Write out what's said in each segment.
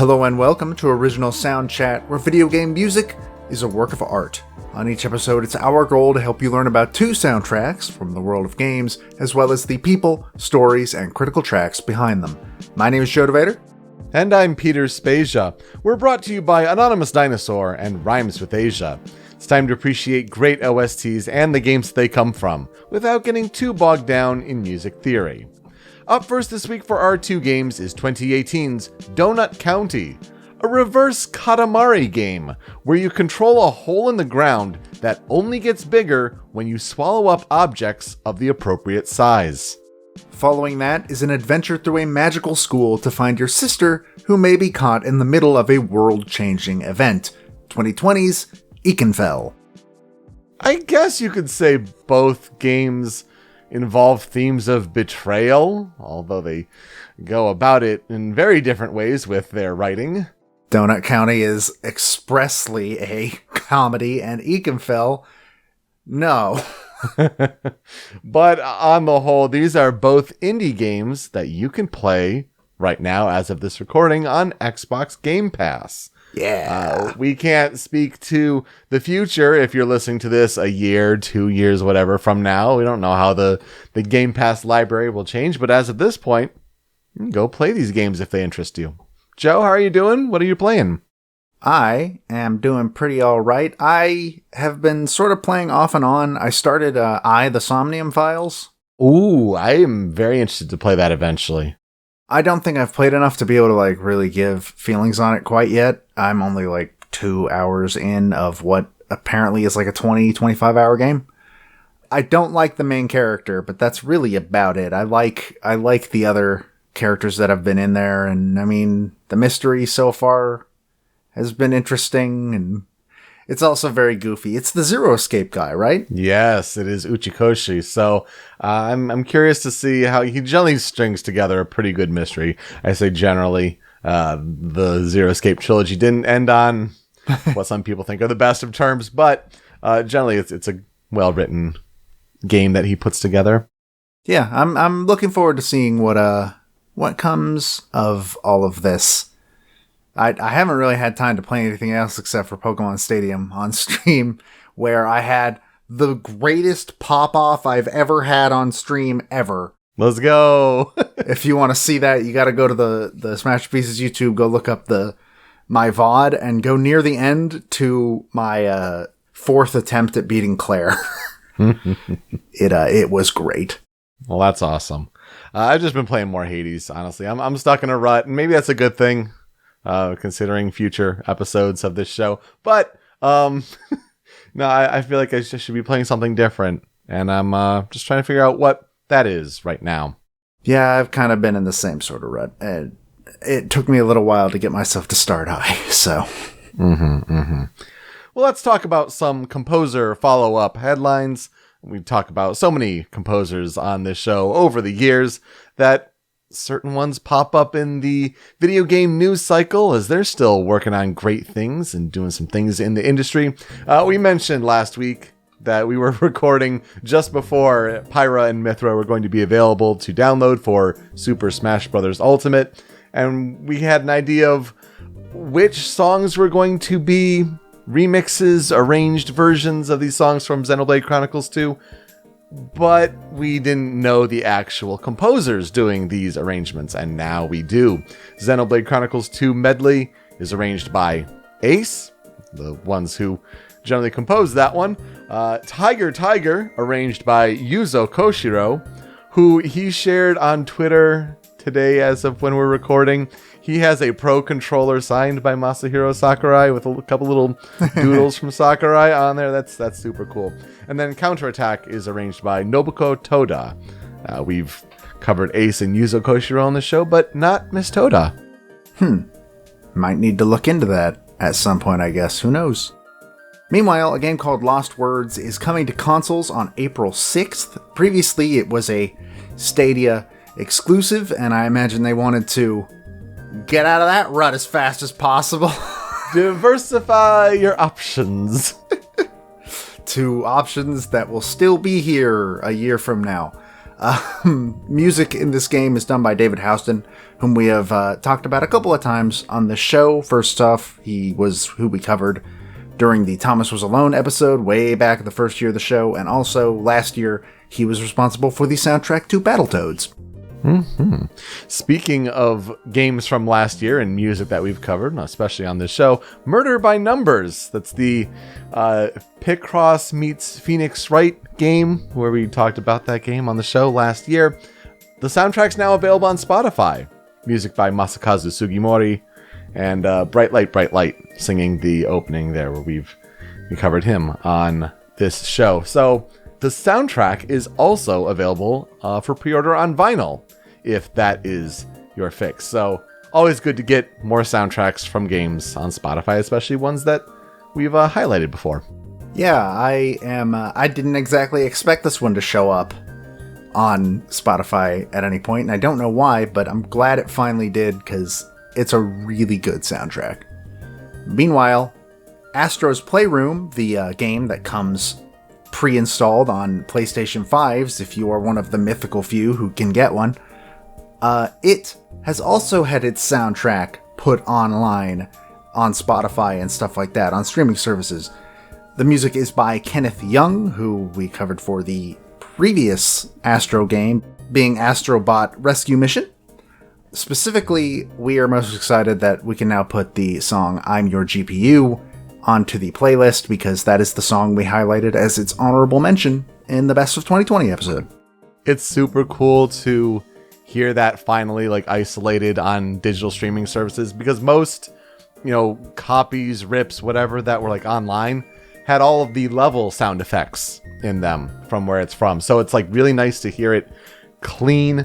Hello and welcome to Original Soundchat, where video game music is a work of art. On each episode, it's our goal to help you learn about 2 soundtracks from the world of games, as well as the people, stories, and critical tracks behind them. My name is DeVader. And I'm Peter Spezia. We're brought to you by Anonymous Dinosaur and Rhymes with Asia. It's time to appreciate great OSTs and the games they come from, without getting too bogged down in music theory. Up first this week for our 2 games is 2018's Donut County, a reverse Katamari game where you control a hole in the ground that only gets bigger when you swallow up objects of the appropriate size. Following that is an adventure through a magical school to find your sister who may be caught in the middle of a world-changing event. 2020's Ikenfell. I guess you could say both games involve themes of betrayal, although they go about it in very different ways with their writing. Donut County is expressly a comedy, and Ikenfell, no. But on the whole, these are both indie games that you can play right now, as of this recording, on Xbox Game Pass. Yeah. We can't speak to the future if you're listening to this a year, 2 years, whatever from now. We don't know how the Game Pass library will change, but as of this point, you can go play these games if they interest you. Joe, how are you doing? What are you playing? I am doing pretty all right. I have been sort of playing off and on. I started the Somnium Files. Ooh, I am very interested to play that eventually. I don't think I've played enough to be able to really give feelings on it quite yet. I'm only 2 hours in of what apparently is a 20-25 hour game. I don't like the main character, but that's really about it. I like the other characters that have been in there, and I mean, the mystery so far has been interesting, and it's also very goofy. It's the Zero Escape guy, right? Yes, it is Uchikoshi. So I'm curious to see how he generally strings together a pretty good mystery. I say generally, the Zero Escape trilogy didn't end on what some people think are the best of terms, but generally it's a well-written game that he puts together. Yeah, I'm looking forward to seeing what comes of all of this. I haven't really had time to play anything else except for Pokemon Stadium on stream, where I had the greatest pop-off I've ever had on stream ever. Let's go! If you want to see that, you got to go to the Smash Pieces YouTube, go look up my VOD, and go near the end to my 4th attempt at beating Claire. It was great. Well, that's awesome. I've just been playing more Hades, honestly. I'm stuck in a rut, and maybe that's a good thing. Considering future episodes of this show. But, no, I feel like I just should be playing something different. And I'm just trying to figure out what that is right now. Yeah, I've kind of been in the same sort of rut. It took me a little while to get myself to start high, so. Well, let's talk about some composer follow-up headlines. We talk about so many composers on this show over the years that certain ones pop up in the video game news cycle as they're still working on great things and doing some things in the industry. We mentioned last week that we were recording just before Pyra and Mythra were going to be available to download for Super Smash Bros. Ultimate, and we had an idea of which songs were going to be remixes, arranged versions of these songs from Xenoblade Chronicles 2. But we didn't know the actual composers doing these arrangements, and now we do. Xenoblade Chronicles 2 Medley is arranged by Ace, the ones who generally composed that one. Tiger Tiger, arranged by Yuzo Koshiro, who he shared on Twitter today as of when we're recording. He has a Pro Controller signed by Masahiro Sakurai with a couple little doodles from Sakurai on there. That's super cool. And then Counterattack is arranged by Nobuko Toda. We've covered Ace and Yuzo Koshiro on the show, but not Miss Toda. Might need to look into that at some point, I guess. Who knows? Meanwhile, a game called Lost Words is coming to consoles on April 6th. Previously, it was a Stadia exclusive, and I imagine they wanted to get out of that rut as fast as possible. Diversify your options. To options that will still be here a year from now. Music in this game is done by David Houston, whom we have talked about a couple of times on the show. First off, he was who we covered during the Thomas Was Alone episode way back in the first year of the show, and also last year he was responsible for the soundtrack to Battletoads. Mm-hmm. Speaking of games from last year and music that we've covered, especially on this show, Murder by Numbers. That's the Picross meets Phoenix Wright game, where we talked about that game on the show last year. The soundtrack's now available on Spotify. Music by Masakazu Sugimori, and Bright Light singing the opening there, where we covered him on this show. So the soundtrack is also available for pre-order on vinyl, if that is your fix. So always good to get more soundtracks from games on Spotify, especially ones that we've highlighted before. Yeah, I didn't exactly expect this one to show up on Spotify at any point, and I don't know why, but I'm glad it finally did, because it's a really good soundtrack. Meanwhile, Astro's Playroom, the game that comes pre-installed on PlayStation 5s, if you are one of the mythical few who can get one, it has also had its soundtrack put online on Spotify and stuff like that, on streaming services. The music is by Kenneth Young, who we covered for the previous Astro game, being Astrobot Rescue Mission. Specifically, we are most excited that we can now put the song I'm Your GPU onto the playlist, because that is the song we highlighted as its honorable mention in the Best of 2020 episode. It's super cool to hear that finally isolated on digital streaming services, because most, copies, rips, whatever that were online had all of the level sound effects in them from where it's from. So it's really nice to hear it clean.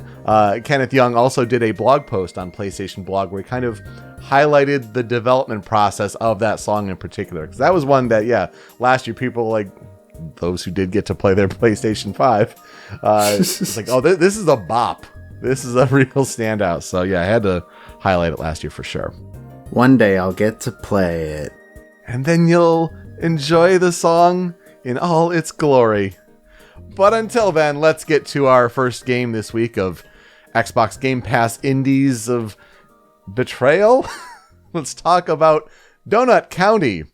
Kenneth Young also did a blog post on PlayStation Blog where he kind of highlighted the development process of that song in particular, because that was one that, last year people those who did get to play their PlayStation 5, it's this is a bop. This is a real standout. So I had to highlight it last year for sure. One day I'll get to play it. And then you'll enjoy the song in all its glory. But until then, let's get to our first game this week of Xbox Game Pass Indies of Betrayal. Let's talk about Donut County.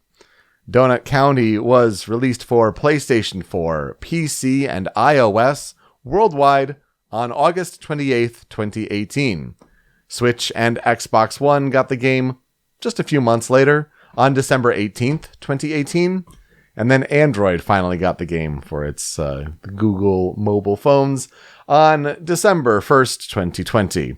Donut County was released for PlayStation 4, PC, and iOS worldwide on August 28th, 2018. Switch and Xbox One got the game just a few months later on December 18th, 2018. And then Android finally got the game for its Google mobile phones on December 1st, 2020.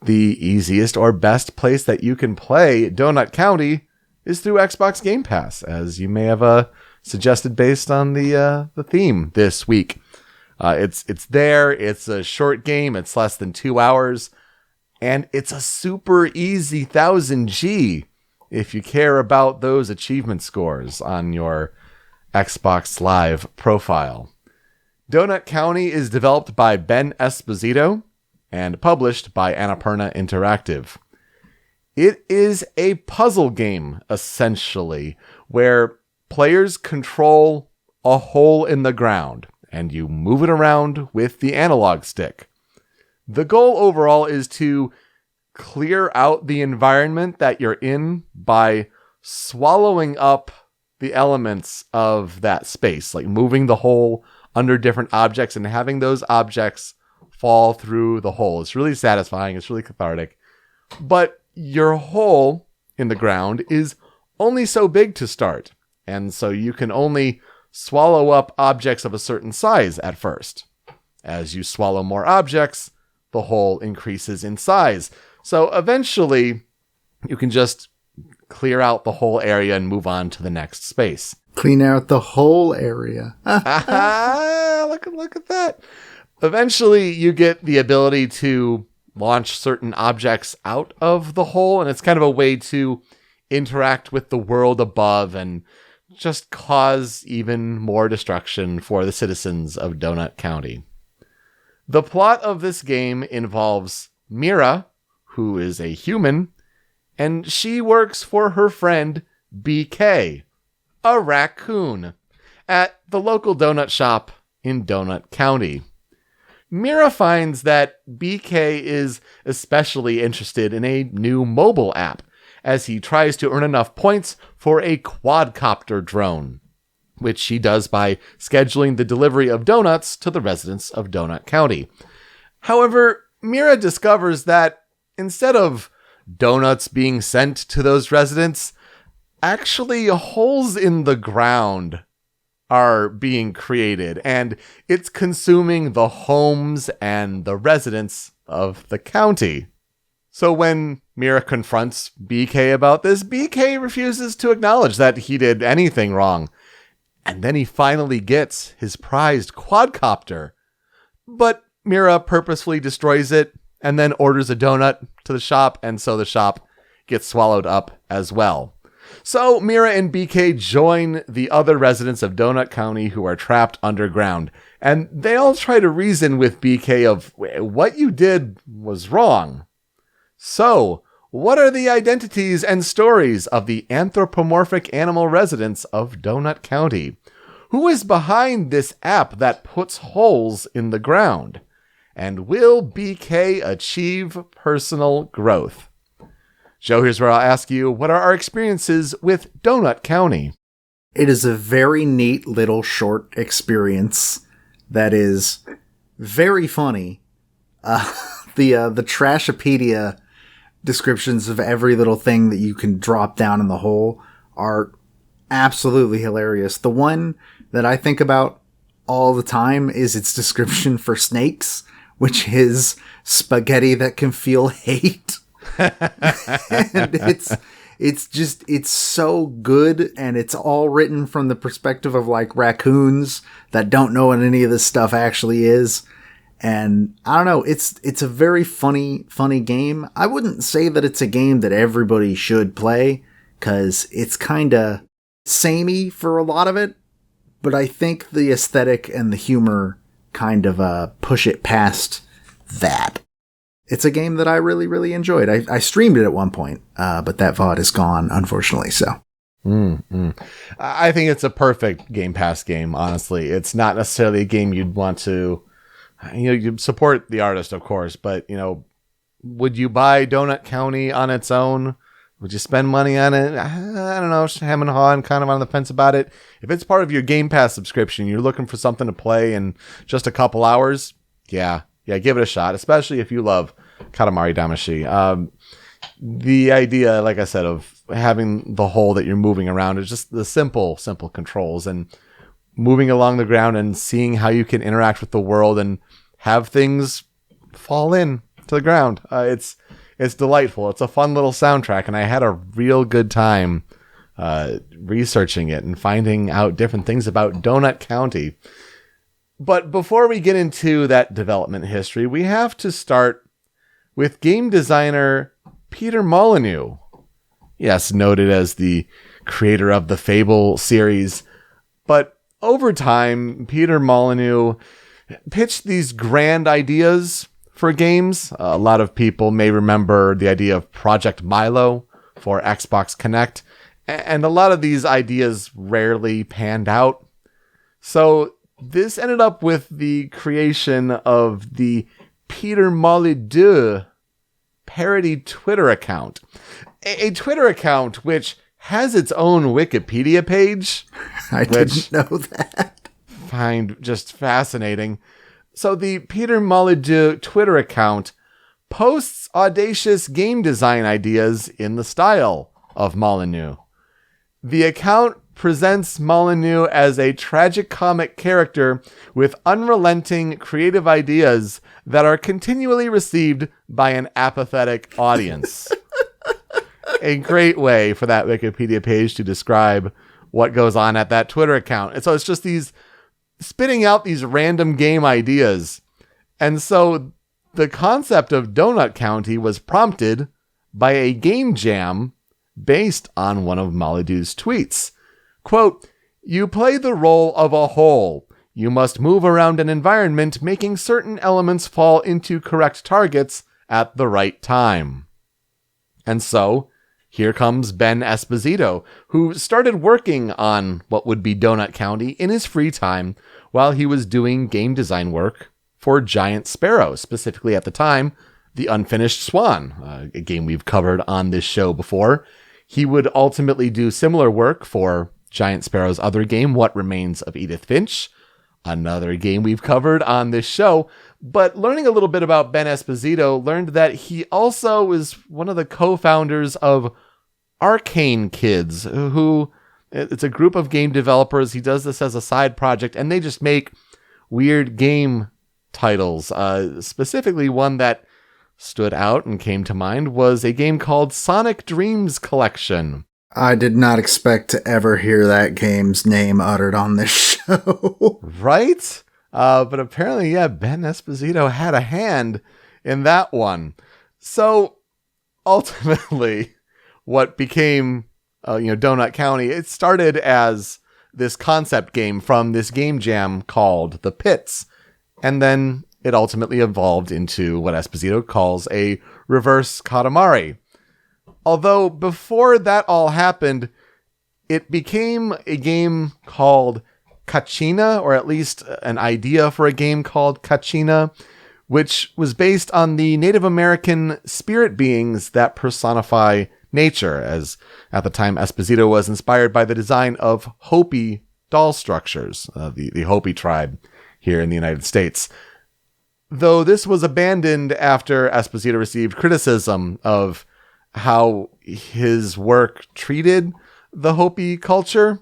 The easiest or best place that you can play Donut County is through Xbox Game Pass, as you may have suggested based on the theme this week. It's there. It's a short game. It's less than 2 hours, and it's a super easy 1000G if you care about those achievement scores on your Xbox Live profile. Donut County is developed by Ben Esposito and published by Annapurna Interactive. It is a puzzle game, essentially, where players control a hole in the ground, and you move it around with the analog stick. The goal overall is to clear out the environment that you're in by swallowing up the elements of that space, moving the hole under different objects and having those objects fall through the hole. It's really satisfying. It's really cathartic. But your hole in the ground is only so big to start, and so you can only swallow up objects of a certain size at first. As you swallow more objects, the hole increases in size. So eventually, you can just clear out the whole area and move on to the next space. Clean out the whole area. Look at that. Eventually, you get the ability to launch certain objects out of the hole, and it's kind of a way to interact with the world above and just cause even more destruction for the citizens of Donut County. The plot of this game involves Mira, who is a human, and she works for her friend BK, a raccoon, at the local donut shop in Donut County. Mira finds that BK is especially interested in a new mobile app, as he tries to earn enough points for a quadcopter drone, which she does by scheduling the delivery of donuts to the residents of Donut County. However, Mira discovers that instead of donuts being sent to those residents, actually holes in the ground are being created, and it's consuming the homes and the residents of the county. So when Mira confronts BK about this, BK refuses to acknowledge that he did anything wrong. And then he finally gets his prized quadcopter. But Mira purposefully destroys it and then orders a donut to the shop, and so the shop gets swallowed up as well. So Mira and BK join the other residents of Donut County who are trapped underground, and they all try to reason with BK of what you did was wrong. So, what are the identities and stories of the anthropomorphic animal residents of Donut County? Who is behind this app that puts holes in the ground? And will BK achieve personal growth? Joe, here's where I'll ask you, what are our experiences with Donut County? It is a very neat little short experience that is very funny. The Trashopedia descriptions of every little thing that you can drop down in the hole are absolutely hilarious. The one that I think about all the time is its description for snakes, which is spaghetti that can feel hate. And it's so good, and it's all written from the perspective of like raccoons that don't know what any of this stuff actually is. And I don't know, it's a very funny game. I wouldn't say that it's a game that everybody should play, because it's kind of samey for a lot of it, but I think the aesthetic and the humor kind of push it past that. It's a game that I really, really enjoyed. I streamed it at one point, but that VOD is gone, unfortunately, so. I think it's a perfect Game Pass game, honestly. It's not necessarily a game you'd want to... you support the artist, of course, but, would you buy Donut County on its own? Would you spend money on it? I don't know, hem and haw, and kind of on the fence about it. If it's part of your Game Pass subscription, you're looking for something to play in just a couple hours, yeah, give it a shot, especially if you love Katamari Damacy. The idea, like I said, of having the hole that you're moving around is just the simple controls, and moving along the ground and seeing how you can interact with the world and have things fall in to the ground. It's delightful. It's a fun little soundtrack, and I had a real good time researching it and finding out different things about Donut County. But before we get into that development history, we have to start with game designer Peter Molyneux. Yes, noted as the creator of the Fable series, but over time, Peter Molyneux pitched these grand ideas for games. A lot of people may remember the idea of Project Milo for Xbox Connect, and a lot of these ideas rarely panned out. So this ended up with the creation of the Peter Molyneux parody Twitter account. A Twitter account which has its own Wikipedia page. I didn't know that. Find just fascinating. So the Peter Molyneux Twitter account posts audacious game design ideas in the style of Molyneux. The account presents Molyneux as a tragicomic character with unrelenting creative ideas that are continually received by an apathetic audience. A great way for that Wikipedia page to describe what goes on at that Twitter account. And so it's just these spitting out these random game ideas. And so the concept of Donut County was prompted by a game jam based on one of Molyneux's tweets. Quote, "You play the role of a hole. You must move around an environment, making certain elements fall into correct targets at the right time." And so, here comes Ben Esposito, who started working on what would be Donut County in his free time while he was doing game design work for Giant Sparrow, specifically at the time, The Unfinished Swan, a game we've covered on this show before. He would ultimately do similar work for Giant Sparrow's other game, What Remains of Edith Finch, another game we've covered on this show. But learning a little bit about Ben Esposito, learned that he also is one of the co-founders of Arcane Kids, who it's a group of game developers. He does this as a side project, and they just make weird game titles. Specifically, one that stood out and came to mind was a game called Sonic Dreams Collection. I did not expect to ever hear that game's name uttered on this show. Right? But apparently, yeah, Ben Esposito had a hand in that one. So ultimately, what became Donut County, it started as this concept game from this game jam called The Pits. And then it ultimately evolved into what Esposito calls a reverse Katamari. Although before that all happened, it became a game called Kachina, or at least an idea for a game called Kachina, which was based on the Native American spirit beings that personify nature, as at the time Esposito was inspired by the design of Hopi doll structures, the Hopi tribe here in the United States. Though this was abandoned after Esposito received criticism of how his work treated the Hopi culture,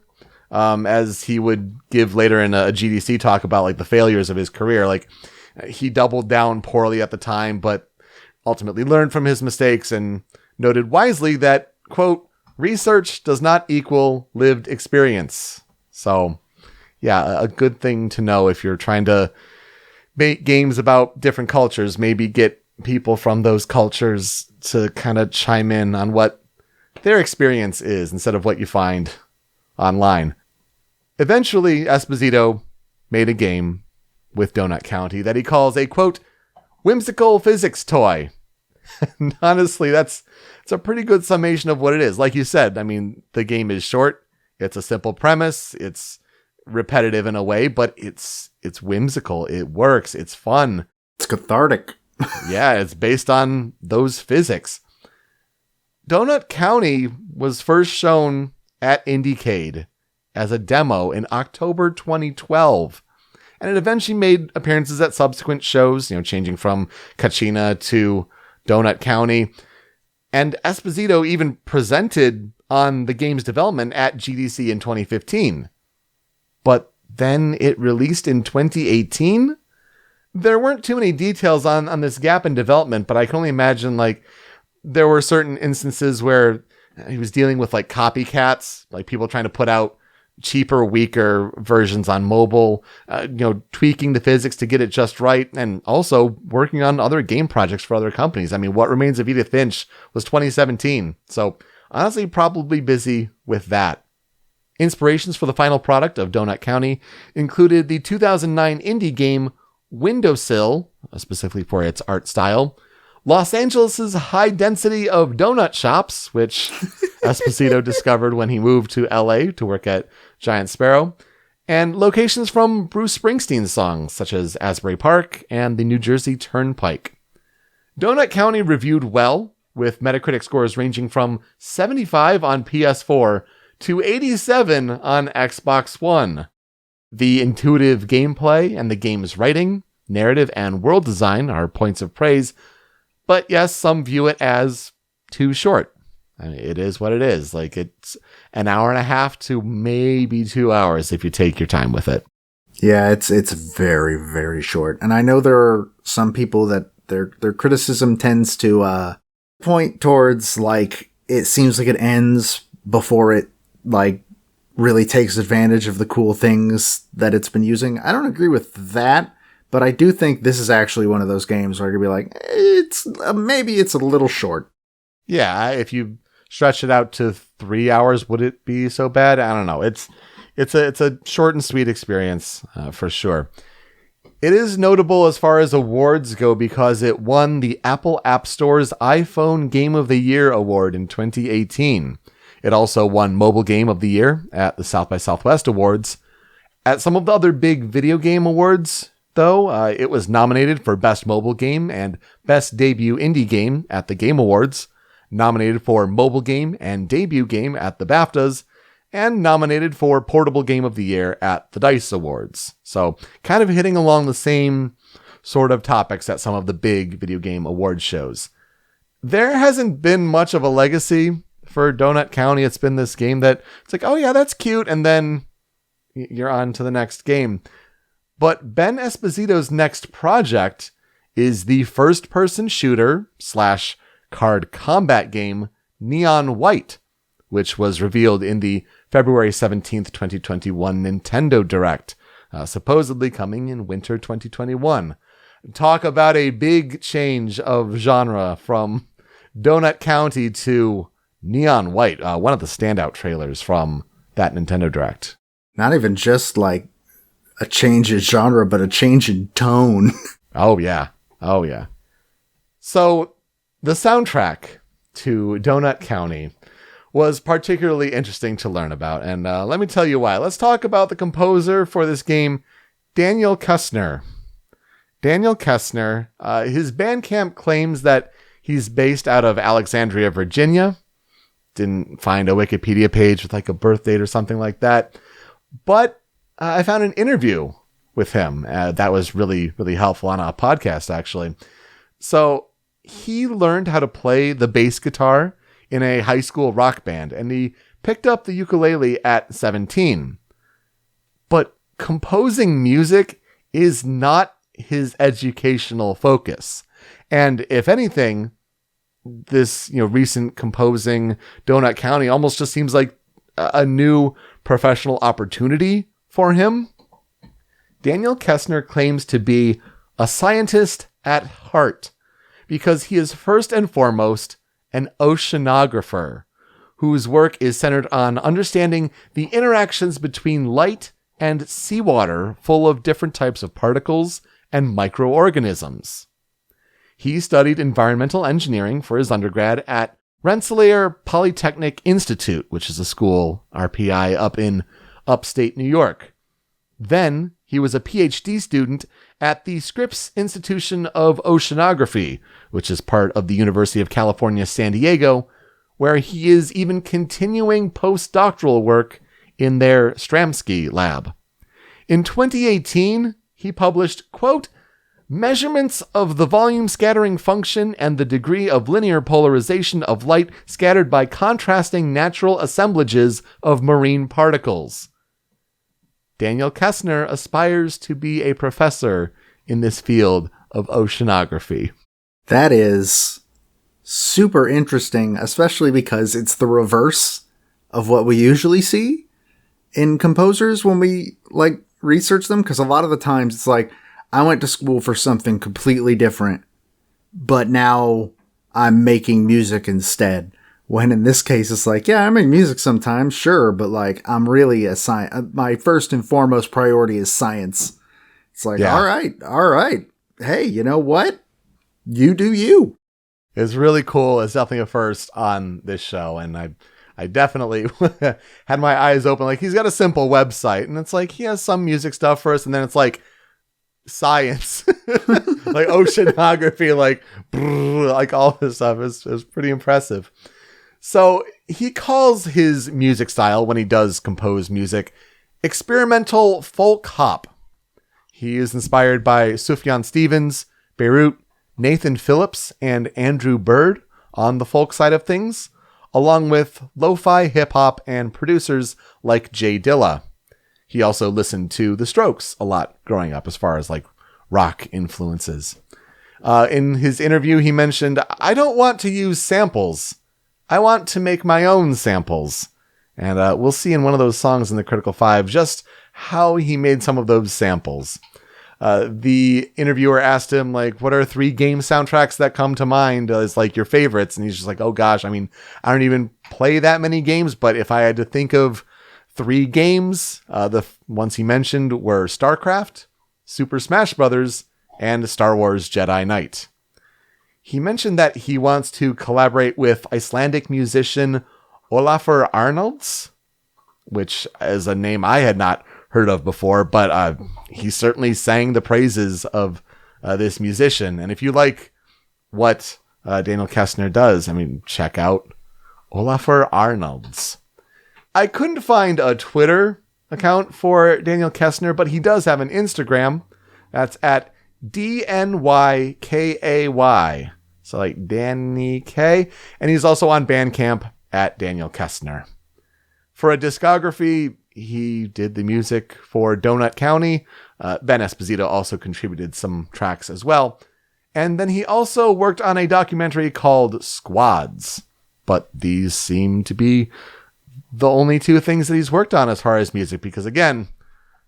as he would give later in a GDC talk about like the failures of his career. Like, he doubled down poorly at the time, but ultimately learned from his mistakes and noted wisely that, quote, research does not equal lived experience. So yeah, a good thing to know if you're trying to make games about different cultures, maybe get people from those cultures to kind of chime in on what their experience is instead of what you find online. Eventually, Esposito made a game with Donut County that he calls a, quote, whimsical physics toy. And honestly, it's a pretty good summation of what it is. Like you said, I mean, the game is short. It's a simple premise. It's repetitive in a way, but it's whimsical. It works. It's fun. It's cathartic. Yeah, it's based on those physics. Donut County was first shown at Indiecade as a demo in October 2012. And it eventually made appearances at subsequent shows, changing from Kachina to Donut County. And Esposito even presented on the game's development at GDC in 2015. But then it released in 2018. There weren't too many details on this gap in development, but I can only imagine there were certain instances where he was dealing with copycats, like people trying to put out cheaper, weaker versions on mobile, tweaking the physics to get it just right, and also working on other game projects for other companies. I mean, What Remains of Edith Finch was 2017, so honestly, probably busy with that. Inspirations for the final product of Donut County included the 2009 indie game Windowsill, specifically for its art style, Los Angeles' high density of donut shops, which Esposito discovered when he moved to LA to work at Giant Sparrow, and locations from Bruce Springsteen's songs, such as Asbury Park and the New Jersey Turnpike. Donut County reviewed well, with Metacritic scores ranging from 75 on PS4 to 87 on Xbox One. The intuitive gameplay and the game's writing, narrative, and world design are points of praise, but yes, some view it as too short. I mean, it is what it is. It's an hour and a half to maybe 2 hours if you take your time with it. Yeah, it's very, very short. And I know there are some people that their criticism tends to point towards it seems like it ends before it really takes advantage of the cool things that it's been using. I don't agree with that, but I do think this is actually one of those games where you're gonna be it's maybe it's a little short. Yeah, if you stretch it out to 3 hours, would it be so bad? I don't know. It's a short and sweet experience for sure. It is notable as far as awards go because it won the Apple App Store's iPhone Game of the Year award in 2018. It also won Mobile Game of the Year at the South by Southwest Awards. At some of the other big video game awards, though. It was nominated for Best Mobile Game and Best Debut Indie Game at the Game Awards, nominated for Mobile Game and Debut Game at the BAFTAs, and nominated for Portable Game of the Year at the DICE Awards. So kind of hitting along the same sort of topics at some of the big video game award shows. There hasn't been much of a legacy for Donut County. It's been this game that it's like, oh yeah, that's cute, and then you're on to the next game. But Ben Esposito's next project is the first-person shooter / card combat game Neon White, which was revealed in the February 17th, 2021 Nintendo Direct, supposedly coming in winter 2021. Talk about a big change of genre from Donut County to Neon White, one of the standout trailers from that Nintendo Direct. Not even just like a change in genre, but a change in tone. Oh, yeah. Oh, yeah. So the soundtrack to Donut County was particularly interesting to learn about, and let me tell you why. Let's talk about the composer for this game, Daniel Koestner. Daniel Koestner, his Bandcamp claims that he's based out of Alexandria, Virginia. Didn't find a Wikipedia page with like a birth date or something like that. But I found an interview with him that was really, really helpful on a podcast, actually. So he learned how to play the bass guitar in a high school rock band, and he picked up the ukulele at 17. But composing music is not his educational focus. And if anything, this recent composing Donut County almost just seems like a new professional opportunity for him. Daniel Koestner claims to be a scientist at heart because he is first and foremost an oceanographer whose work is centered on understanding the interactions between light and seawater full of different types of particles and microorganisms. He studied environmental engineering for his undergrad at Rensselaer Polytechnic Institute, which is a school, RPI, up in upstate New York. Then he was a PhD student at the Scripps Institution of Oceanography, which is part of the University of California, San Diego, where he is even continuing postdoctoral work in their Stramsky lab. In 2018, he published, quote, "Measurements of the volume scattering function and the degree of linear polarization of light scattered by contrasting natural assemblages of marine particles." Daniel Koestner aspires to be a professor in this field of oceanography. That is super interesting, especially because it's the reverse of what we usually see in composers when we research them. Because a lot of the times it's like, I went to school for something completely different, but now I'm making music instead. When in this case, it's like, yeah, I make music sometimes, sure, but I'm really a science. My first and foremost priority is science. It's like, yeah. all right. Hey, you know what? You do you. It's really cool. It's definitely a first on this show, and I definitely had my eyes open. He's got a simple website, and it's he has some music stuff first, and then it's science, oceanography, all this stuff is pretty impressive. So he calls his music style, when he does compose music, experimental folk hop. He is inspired by Sufjan Stevens, Beirut, Nathan Phillips, and Andrew Bird on the folk side of things, along with lo-fi hip-hop and producers like Jay Dilla. He also listened to The Strokes a lot growing up as far as rock influences. In his interview, he mentioned, "I don't want to use samples. I want to make my own samples." And we'll see in one of those songs in the Critical Five just how he made some of those samples. The interviewer asked him, what are 3 game soundtracks that come to mind as your favorites? And he's just oh gosh, I don't even play that many games, but if I had to think of 3 games, the ones he mentioned were StarCraft, Super Smash Bros., and Star Wars Jedi Knight. He mentioned that he wants to collaborate with Icelandic musician Olafur Arnalds, which is a name I had not heard of before, but he certainly sang the praises of this musician. And if you like what Daniel Koestner does, I mean, check out Olafur Arnalds. I couldn't find a Twitter account for Daniel Koestner, but he does have an Instagram. That's at DNYKAY. So like Danny K. And he's also on Bandcamp at Daniel Koestner. For a discography, he did the music for Donut County. Ben Esposito also contributed some tracks as well. And then he also worked on a documentary called Squads. But these seem to be the only two things that he's worked on as far as music, because again,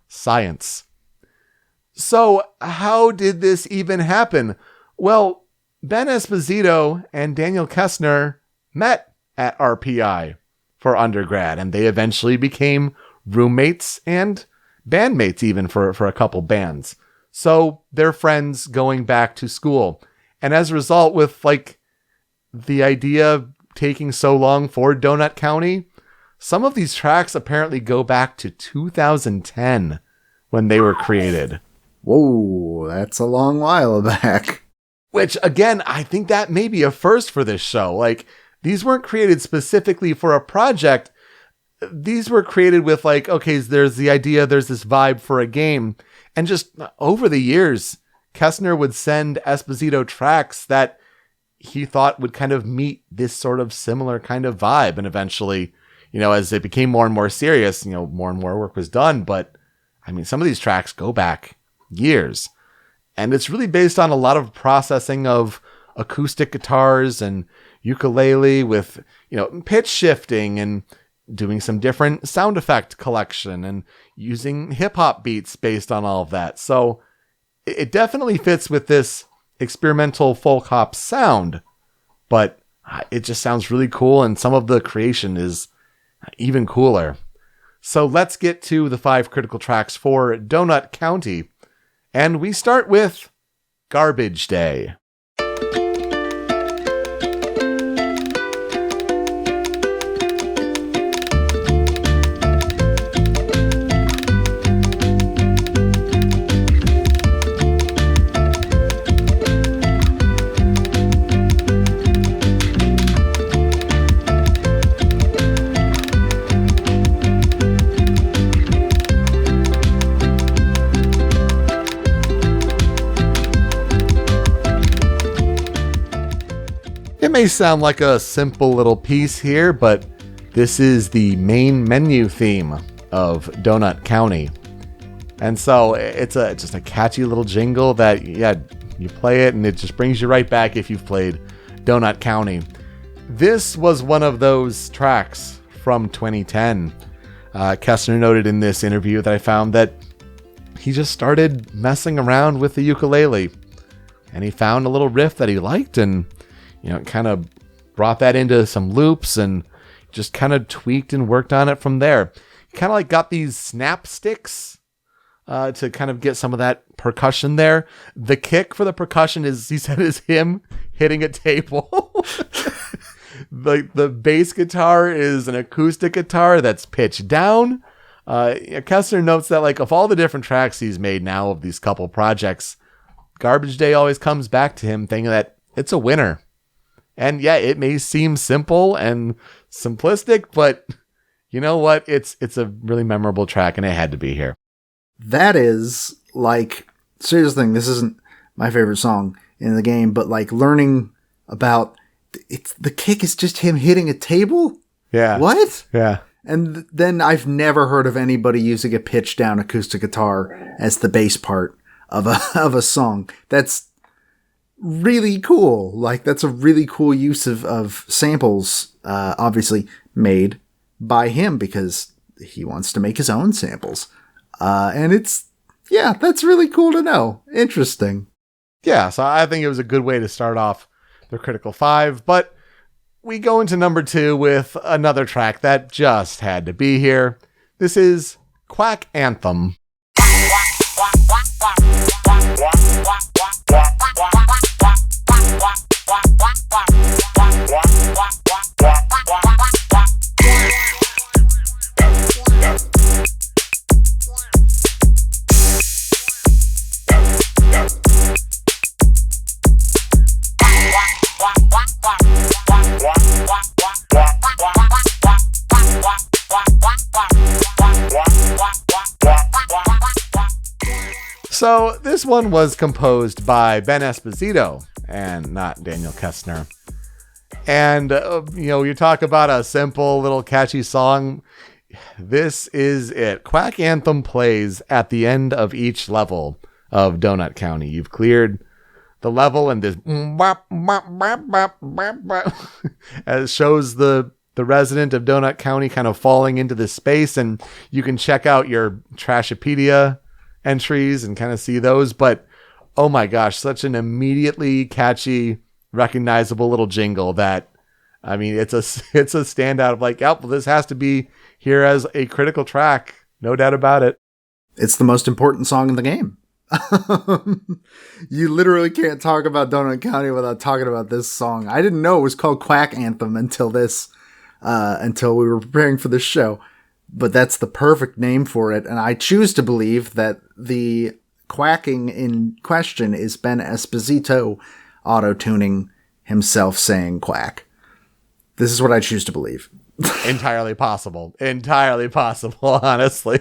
science. So how did this even happen? Well, Ben Esposito and Daniel Koestner met at RPI for undergrad, and they eventually became roommates and bandmates even for a couple bands. So they're friends going back to school. And as a result, with like the idea taking so long for Donut County, some of these tracks apparently go back to 2010 when they were created. Whoa, that's a long while back. Which, again, I think that may be a first for this show. Like, these weren't created specifically for a project. These were created with like, okay, there's the idea, there's this vibe for a game. And just over the years, Koestner would send Esposito tracks that he thought would kind of meet this sort of similar kind of vibe. And eventually, as it became more and more serious, more and more work was done. But I mean, some of these tracks go back years. And it's really based on a lot of processing of acoustic guitars and ukulele with, pitch shifting and doing some different sound effect collection and using hip hop beats based on all of that. So it definitely fits with this experimental folk hop sound, but it just sounds really cool. And some of the creation is even cooler. So let's get to the 5 critical tracks for Donut County. And we start with Garbage Day. It may sound like a simple little piece here, but this is the main menu theme of Donut County. And so it's just a catchy little jingle that, you play it and it just brings you right back if you've played Donut County. This was one of those tracks from 2010. Koestner noted in this interview that I found that he just started messing around with the ukulele and he found a little riff that he liked and kind of brought that into some loops and just kind of tweaked and worked on it from there. Kind of like got these snap sticks to kind of get some of that percussion there. The kick for the percussion is him hitting a table. The bass guitar is an acoustic guitar that's pitched down. Koestner notes that like of all the different tracks he's made now of these couple projects, Garbage Day always comes back to him thinking that it's a winner. And yeah, it may seem simple and simplistic, but you know what? It's a really memorable track and it had to be here. That is like, serious thing, this isn't my favorite song in the game, but like learning about the kick is just him hitting a table? Yeah. What? Yeah. And then I've never heard of anybody using a pitch down acoustic guitar as the bass part of a song. That's really cool. Like that's a really cool use of samples, obviously made by him because he wants to make his own samples. And that's really cool to know. Interesting. Yeah. So I think it was a good way to start off the Critical 5, but we go into number 2 with another track that just had to be here. This is Quack Anthem. So this one was composed by Ben Esposito and not Daniel Koestner. And, you talk about a simple little catchy song. This is it. Quack Anthem plays at the end of each level of Donut County. You've cleared the level and this as shows the resident of Donut County kind of falling into this space, and you can check out your Trashopedia entries and kind of see those. But oh my gosh, such an immediately catchy, recognizable little jingle that, I mean, it's a standout of like, well, this has to be here as a critical track. No doubt about it. It's the most important song in the game. You literally can't talk about Donut County without talking about this song. I didn't know it was called Quack Anthem until we were preparing for this show, but that's the perfect name for it. And I choose to believe that the quacking in question is Ben Esposito auto-tuning himself saying quack. This is what I choose to believe. Entirely possible, honestly.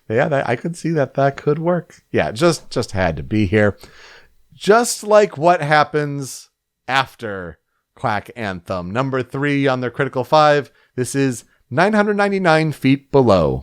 I could see that could work. Yeah, just had to be here. Just like what happens after Quack Anthem. Number 3 on their Critical 5. This is 999 Feet Below.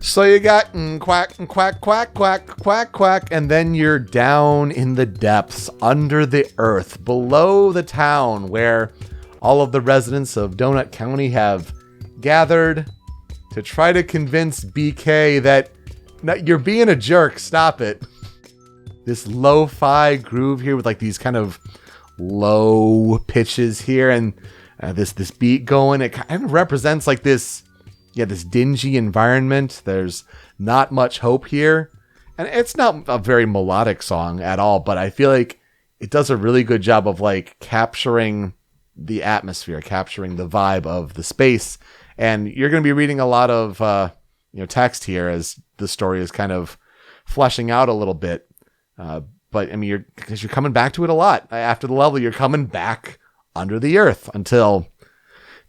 So you got quack, quack, quack, quack, quack, quack, and then you're down in the depths, under the earth, below the town, where all of the residents of Donut County have gathered to try to convince BK that you're being a jerk, stop it. This lo-fi groove here with like these kind of low pitches here, and this beat going, it kind of represents like this dingy environment. There's not much hope here. And it's not a very melodic song at all, but I feel like it does a really good job of like capturing the atmosphere, capturing the vibe of the space. And you're going to be reading a lot of, text here as the story is kind of fleshing out a little bit. But I mean, because you're coming back to it a lot. After the level, you're coming back under the earth until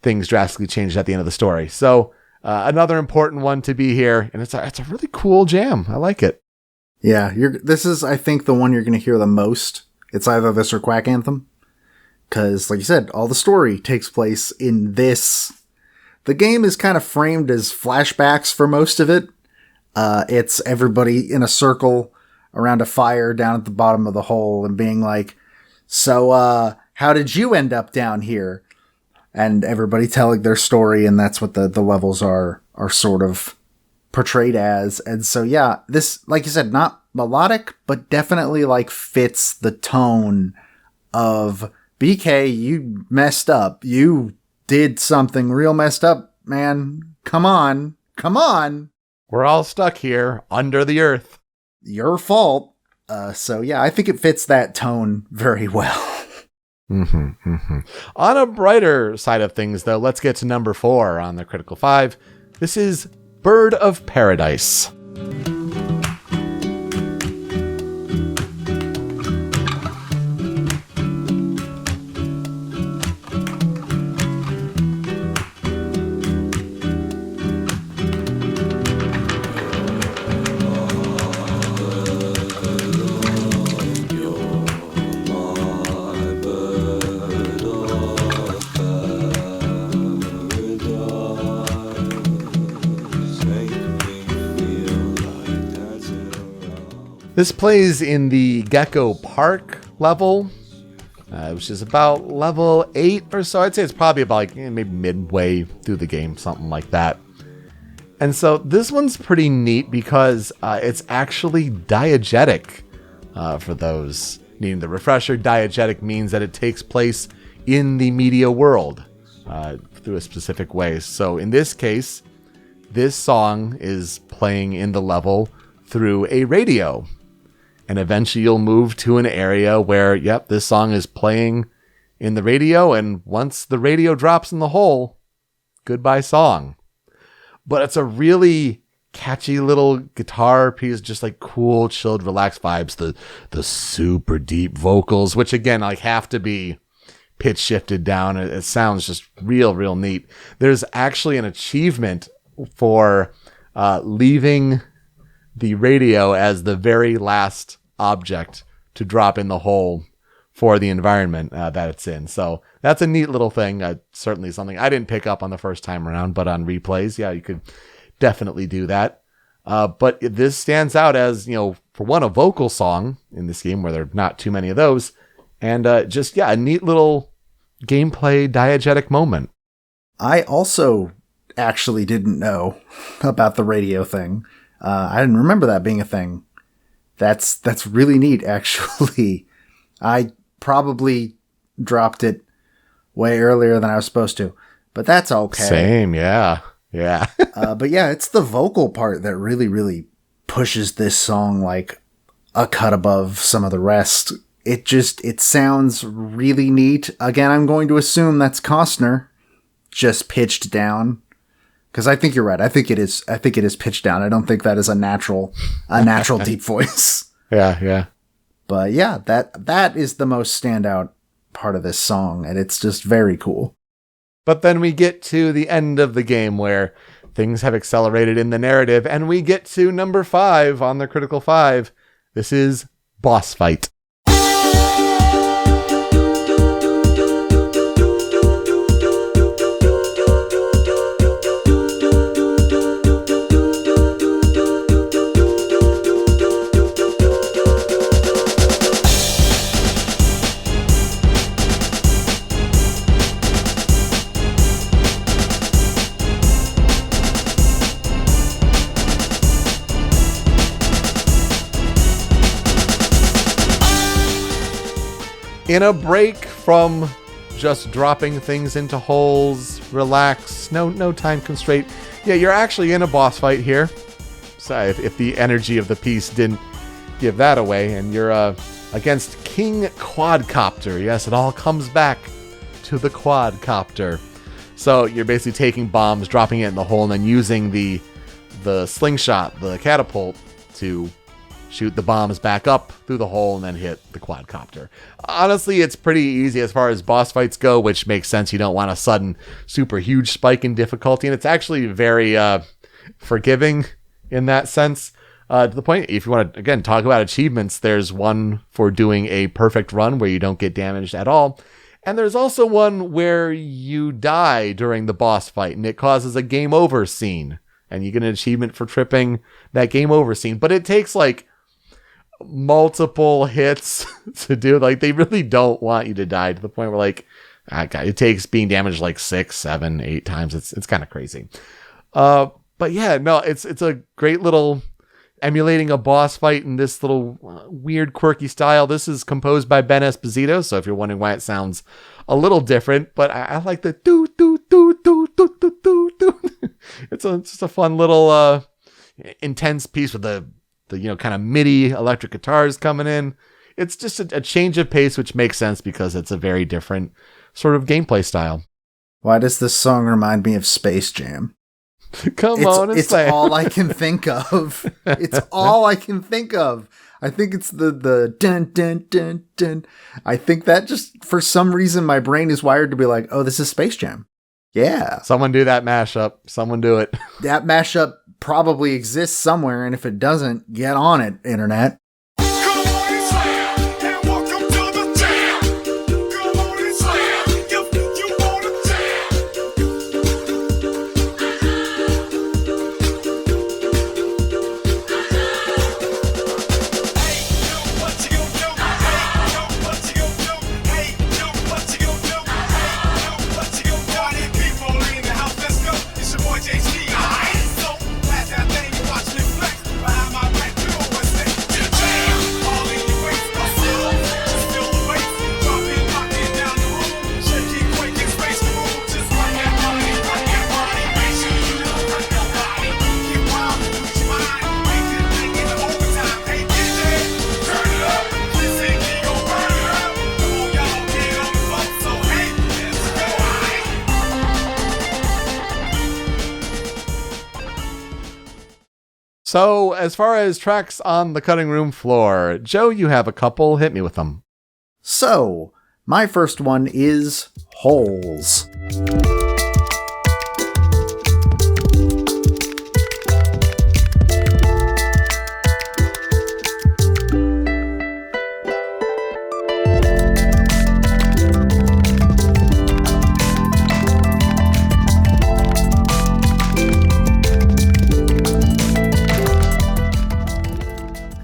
things drastically change at the end of the story. So, another important one to be here, and it's a really cool jam. I like it. Yeah, this is, I think, the one you're going to hear the most. It's either this or Quack Anthem. Because, like you said, all the story takes place in this. The game is kind of framed as flashbacks for most of it. It's everybody in a circle around a fire down at the bottom of the hole and being like, so, how did you end up down here? And everybody telling their story, and that's what the levels are sort of portrayed as. And so, yeah, this, like you said, not melodic, but definitely like fits the tone of BK, you messed up. You did something real messed up, man. Come on. We're all stuck here under the earth. Your fault. So, yeah, I think it fits that tone very well. On a brighter side of things, though, let's get to number 4 on the Critical 5. This is Bird of Paradise. This plays in the Gecko Park level, which is about level 8 or so. I'd say it's probably about like maybe midway through the game, something like that. And so this one's pretty neat because it's actually diegetic. For those needing the refresher, diegetic means that it takes place in the media world through a specific way. So in this case, this song is playing in the level through a radio. And eventually you'll move to an area where, yep, this song is playing in the radio. And once the radio drops in the hole, goodbye song. But it's a really catchy little guitar piece, just like cool, chilled, relaxed vibes. The super deep vocals, which again, like have to be pitch shifted down. It sounds just real neat. There's actually an achievement for leaving the radio as the very last object to drop in the hole for the environment that it's in. So that's a neat little thing. Certainly something I didn't pick up on the first time around, but on replays, yeah, you could definitely do that. But this stands out as, for one, a vocal song in this game where there are not too many of those. And just, yeah, a neat little gameplay diegetic moment. I also actually didn't know about the radio thing. I didn't remember that being a thing. That's really neat, actually. I probably dropped it way earlier than I was supposed to, but that's okay. Same, yeah. Yeah. But yeah, it's the vocal part that really pushes this song like a cut above some of the rest. It sounds really neat. Again, I'm going to assume that's Koestner, just pitched down. Because I think you're right. I think it is pitched down. I don't think that is a natural deep voice. Yeah. But yeah, that is the most standout part of this song, and it's just very cool. But then we get to the end of the game where things have accelerated in the narrative, and we get to number 5 on the Critical 5. This is Boss Fight. In a break from just dropping things into holes, relax, no time constraint. Yeah, you're actually in a boss fight here. So if the energy of the piece didn't give that away, and you're against King Quadcopter. Yes, it all comes back to the Quadcopter. So you're basically taking bombs, dropping it in the hole, and then using the slingshot, the catapult, to shoot the bombs back up through the hole and then hit the quadcopter. Honestly, it's pretty easy as far as boss fights go, which makes sense. You don't want a sudden super huge spike in difficulty, and it's actually very forgiving in that sense. To the point, if you want to, again, talk about achievements, there's one for doing a perfect run where you don't get damaged at all. And there's also one where you die during the boss fight, and it causes a game over scene. And you get an achievement for tripping that game over scene. But it takes like multiple hits to do. Like, they really don't want you to die, to the point where like it takes being damaged like 6, 7, 8 times. It's kind of crazy. But yeah, no, it's a great little emulating a boss fight in this little weird, quirky style. This is composed by Ben Esposito, so if you're wondering why it sounds a little different, but I like the do do do do do do do do. It's just a fun little intense piece with the kind of MIDI electric guitars coming in. It's just a change of pace, which makes sense because it's a very different sort of gameplay style. Why does this song remind me of Space Jam? It's all I can think of. It's all I can think of. I think it's the dun dun dun dun. I think that just, for some reason, my brain is wired to be like, oh, this is Space Jam. Yeah. Someone do that mashup. Someone do it. That mashup probably exists somewhere, and if it doesn't, get on it, internet. So, as far as tracks on the cutting room floor, Joe, you have a couple. Hit me with them. So, my first one is Holes.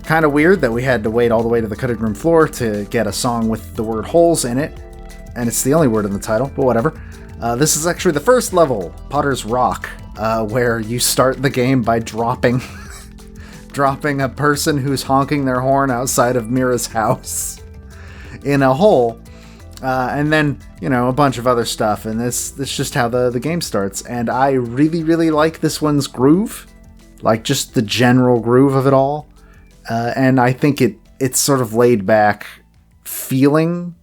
Kind of weird that we had to wait all the way to the cutting room floor to get a song with the word holes in it, and it's the only word in the title, but whatever. This is actually the first level, Potter's Rock, where you start the game by dropping a person who's honking their horn outside of Mira's house in a hole, and then, a bunch of other stuff, and this is just how the game starts, and I really, really like this one's groove, like just the general groove of it all. And I think it's sort of laid back feeling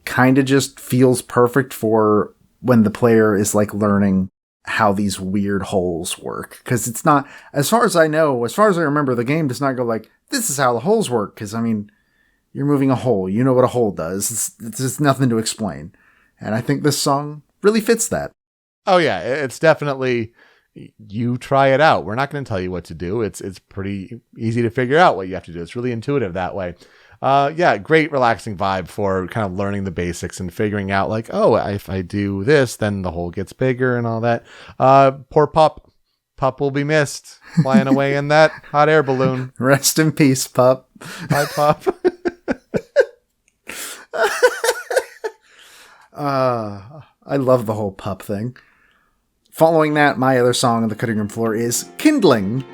kind of just feels perfect for when the player is like learning how these weird holes work. Because it's not, as far as I remember, the game does not go like, this is how the holes work. Because, you're moving a hole. You know what a hole does. It's just nothing to explain. And I think this song really fits that. Oh, yeah. It's definitely... You try it out. We're not going to tell you what to do. It's pretty easy to figure out what you have to do. It's really intuitive that way. Great relaxing vibe for kind of learning the basics and figuring out like, oh, if I do this, then the hole gets bigger and all that. Poor Pup. Pup will be missed flying away in that hot air balloon. Rest in peace, Pup. Bye, Pup. I love the whole Pup thing. Following that, my other song on the cutting room floor is Kindling.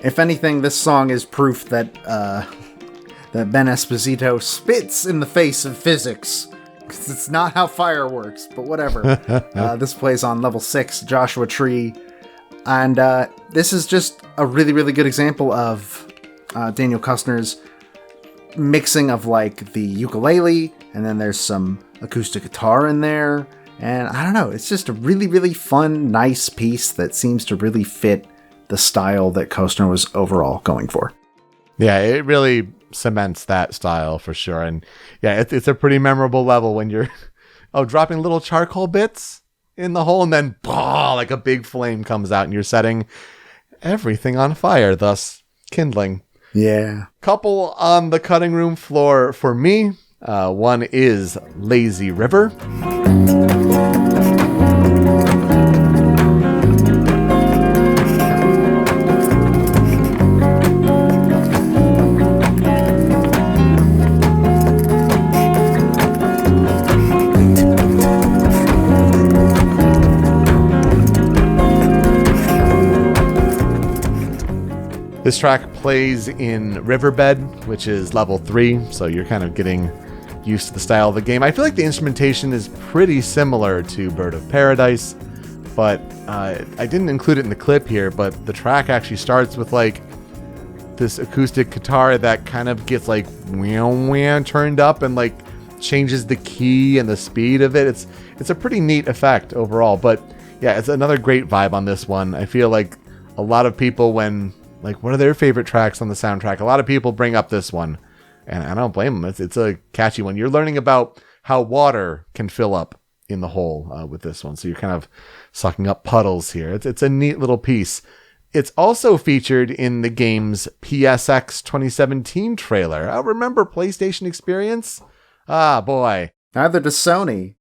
If anything, this song is proof that Ben Esposito spits in the face of physics. It's not how fire works, but whatever. This plays on level 6, Joshua Tree. And this is just a really, really good example of Daniel Koestner's mixing of like the ukulele, and then there's some acoustic guitar in there. And I don't know, it's just a really, really fun, nice piece that seems to really fit the style that Koestner was overall going for. Yeah, it really cements that style for sure. And yeah, it's a pretty memorable level when you're dropping little charcoal bits in the hole, and then like a big flame comes out and you're setting everything on fire, thus kindling. Yeah. Couple on the cutting room floor for me. One is Lazy River. This track plays in Riverbed, which is level 3, so you're kind of getting used to the style of the game. I feel like the instrumentation is pretty similar to Bird of Paradise, but I didn't include it in the clip here, but the track actually starts with like this acoustic guitar that kind of gets like turned up and like changes the key and the speed of it. It's a pretty neat effect overall, but yeah, it's another great vibe on this one. I feel like a lot of people, when like, what are their favorite tracks on the soundtrack? A lot of people bring up this one, and I don't blame them. It's a catchy one. You're learning about how water can fill up in the hole with this one, so you're kind of sucking up puddles here. It's a neat little piece. It's also featured in the game's PSX 2017 trailer. Remember PlayStation Experience? Ah, boy. Neither does Sony.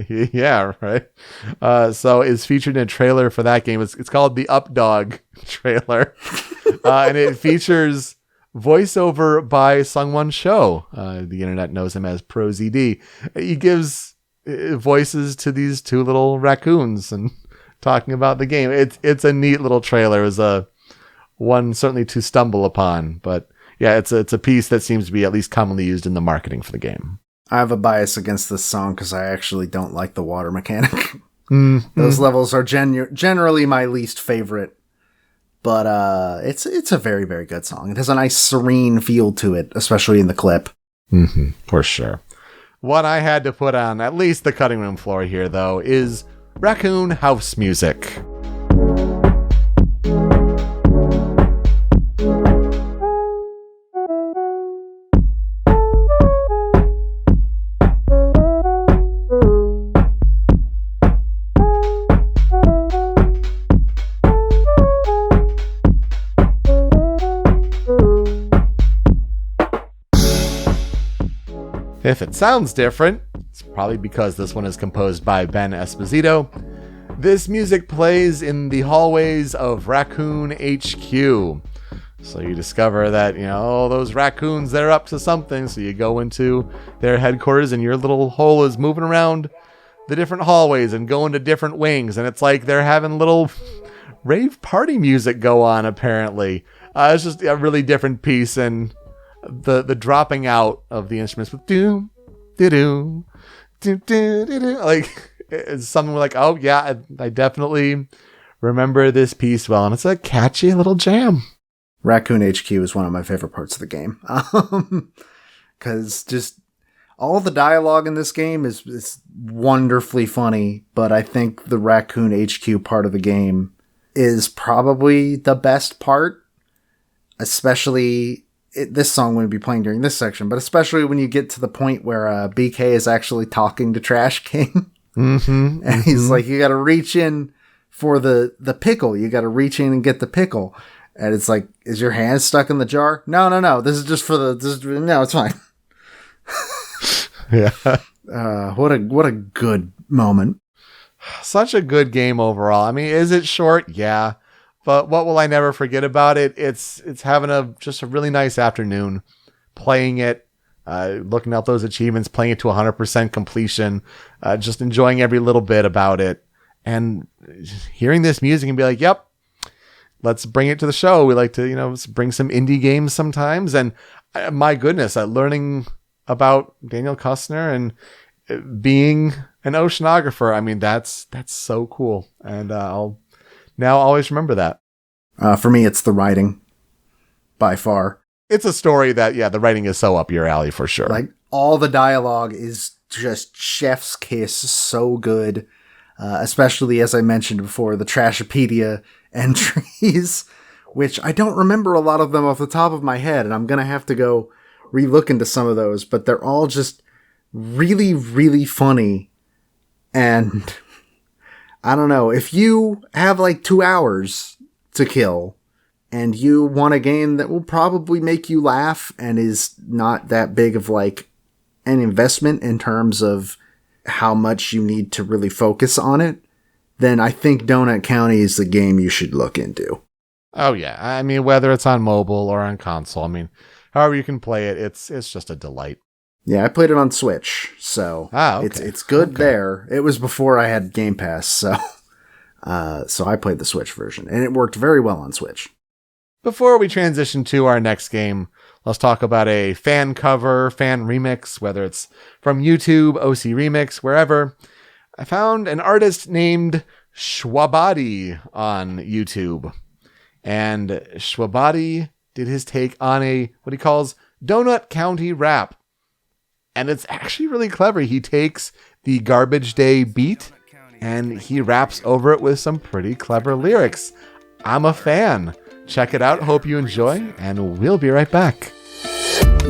Yeah, right. So it's featured in a trailer for that game. It's called the Updog trailer. And it features voiceover by Sungwon Cho. The internet knows him as ProZD. He gives voices to these two little raccoons and talking about the game. It's a neat little trailer. It was a one certainly to stumble upon, but yeah, it's a piece that seems to be at least commonly used in the marketing for the game. I have a bias against this song because I actually don't like the water mechanic. Those levels are generally my least favorite. But it's a very, very good song. It has a nice serene feel to it, especially in the clip. Mm-hmm, for sure. What I had to put on at least the cutting room floor here, though, is Raccoon House music. If it sounds different, it's probably because this one is composed by Ben Esposito. This music plays in the hallways of Raccoon HQ. So you discover that, those raccoons, they're up to something. So you go into their headquarters and your little hole is moving around the different hallways and going to different wings. And it's like they're having little rave party music go on, apparently. It's just a really different piece, and the dropping out of the instruments with doom, do-do, do-do-do-do, like it's something like, oh yeah, I definitely remember this piece well, and it's a catchy little jam. Raccoon HQ is one of my favorite parts of the game. Because just all the dialogue in this game is wonderfully funny, but I think the Raccoon HQ part of the game is probably the best part, especially this song wouldn't be playing during this section, but especially when you get to the point where BK is actually talking to Trash King. And he's like, you got to reach in for the pickle. You got to reach in and get the pickle. And it's like, is your hand stuck in the jar? No. This is just for no, it's fine. Yeah. What a good moment. Such a good game overall. I mean, is it short? Yeah. But what will I never forget about it? It's having just a really nice afternoon playing it, looking at those achievements, playing it to 100% completion, just enjoying every little bit about it, and hearing this music and be like, yep, let's bring it to the show. We like to, bring some indie games sometimes. And my goodness, learning about Daniel Koestner and being an oceanographer, I mean, that's so cool. And I'll now always remember that. For me, it's the writing, by far. It's a story that, the writing is so up your alley for sure. Like, all the dialogue is just chef's kiss, so good. Especially, as I mentioned before, the Trashopedia entries, which I don't remember a lot of them off the top of my head, and I'm going to have to go relook into some of those, but they're all just really, really funny. And I don't know, if you have like 2 hours to kill and you want a game that will probably make you laugh and is not that big of like an investment in terms of how much you need to really focus on it, then I think Donut County is the game you should look into. Oh yeah. I mean, whether it's on mobile or on console, I mean, however you can play it, it's just a delight. Yeah, I played it on Switch, so okay. It's good there. It was before I had Game Pass, so I played the Switch version, and it worked very well on Switch. Before we transition to our next game, let's talk about a fan cover, fan remix, whether it's from YouTube, OC Remix, wherever. I found an artist named Shwabadi on YouTube, and Shwabadi did his take on what he calls Donut County rap. And it's actually really clever. He takes the Garbage Day beat and he raps over it with some pretty clever lyrics. I'm a fan. Check it out. Hope you enjoy, and we'll be right back.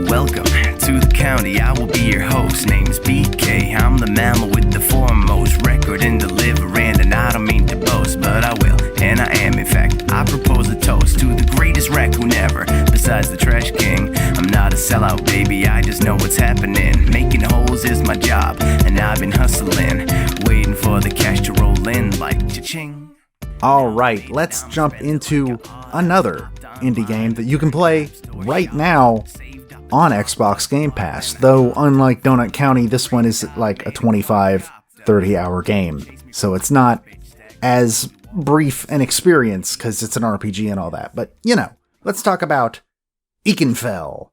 Welcome to the county. I will be your host. Name's BK. I'm the mammal with the foremost record in delivering, and I don't mean to boast, but I will, and I am. In fact, I propose a toast to the greatest raccoon ever, besides the Trash King. I'm not a sellout, baby. I just know what's happening. Making holes is my job, and I've been hustling, waiting for the cash to roll in like cha-ching. All right, let's jump into another indie game that you can play right now on Xbox Game Pass. Though, unlike Donut County, this one is like a 25, 30-hour game. So it's not as brief an experience because it's an RPG and all that. But, let's talk about Ikenfell.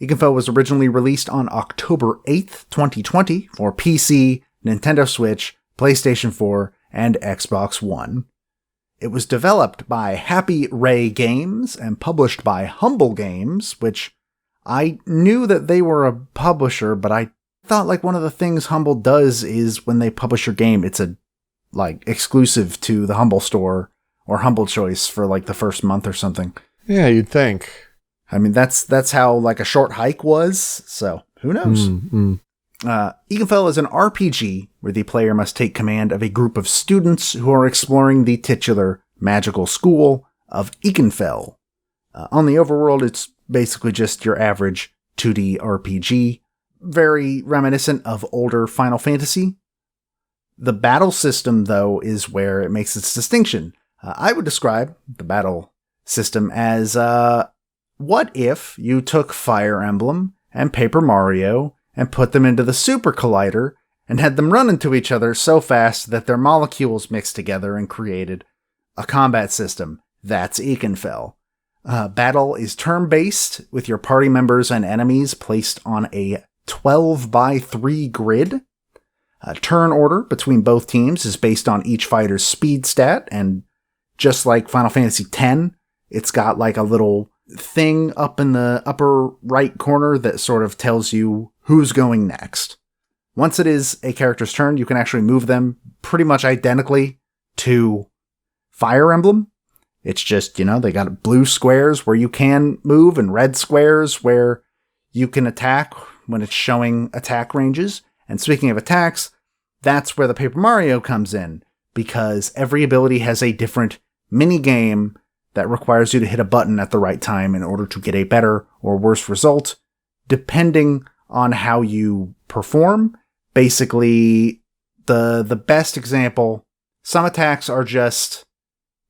Ikenfell was originally released on October 8th, 2020 for PC, Nintendo Switch, PlayStation 4, and Xbox One. It was developed by Happy Ray Games and published by Humble Games, which I knew that they were a publisher, but I thought like one of the things Humble does is when they publish your game, it's a like exclusive to the Humble store or Humble Choice for like the first month or something. Yeah, you'd think. I mean, that's how like a short hike was, so who knows? Ikenfell is an RPG where the player must take command of a group of students who are exploring the titular magical school of Ikenfell. On the overworld, it's basically just your average 2D RPG, very reminiscent of older Final Fantasy. The battle system, though, is where it makes its distinction. I would describe the battle system as, what if you took Fire Emblem and Paper Mario and put them into the Super Collider and had them run into each other so fast that their molecules mixed together and created a combat system? That's Ikenfell. Battle is turn-based, with your party members and enemies placed on a 12x3 grid. Turn order between both teams is based on each fighter's speed stat, and just like Final Fantasy X, it's got like a little thing up in the upper right corner that sort of tells you who's going next. Once it is a character's turn, you can actually move them pretty much identically to Fire Emblem. It's just, they got blue squares where you can move and red squares where you can attack when it's showing attack ranges. And speaking of attacks, that's where the Paper Mario comes in, because every ability has a different mini game that requires you to hit a button at the right time in order to get a better or worse result, depending on how you perform. Basically, the best example, some attacks are just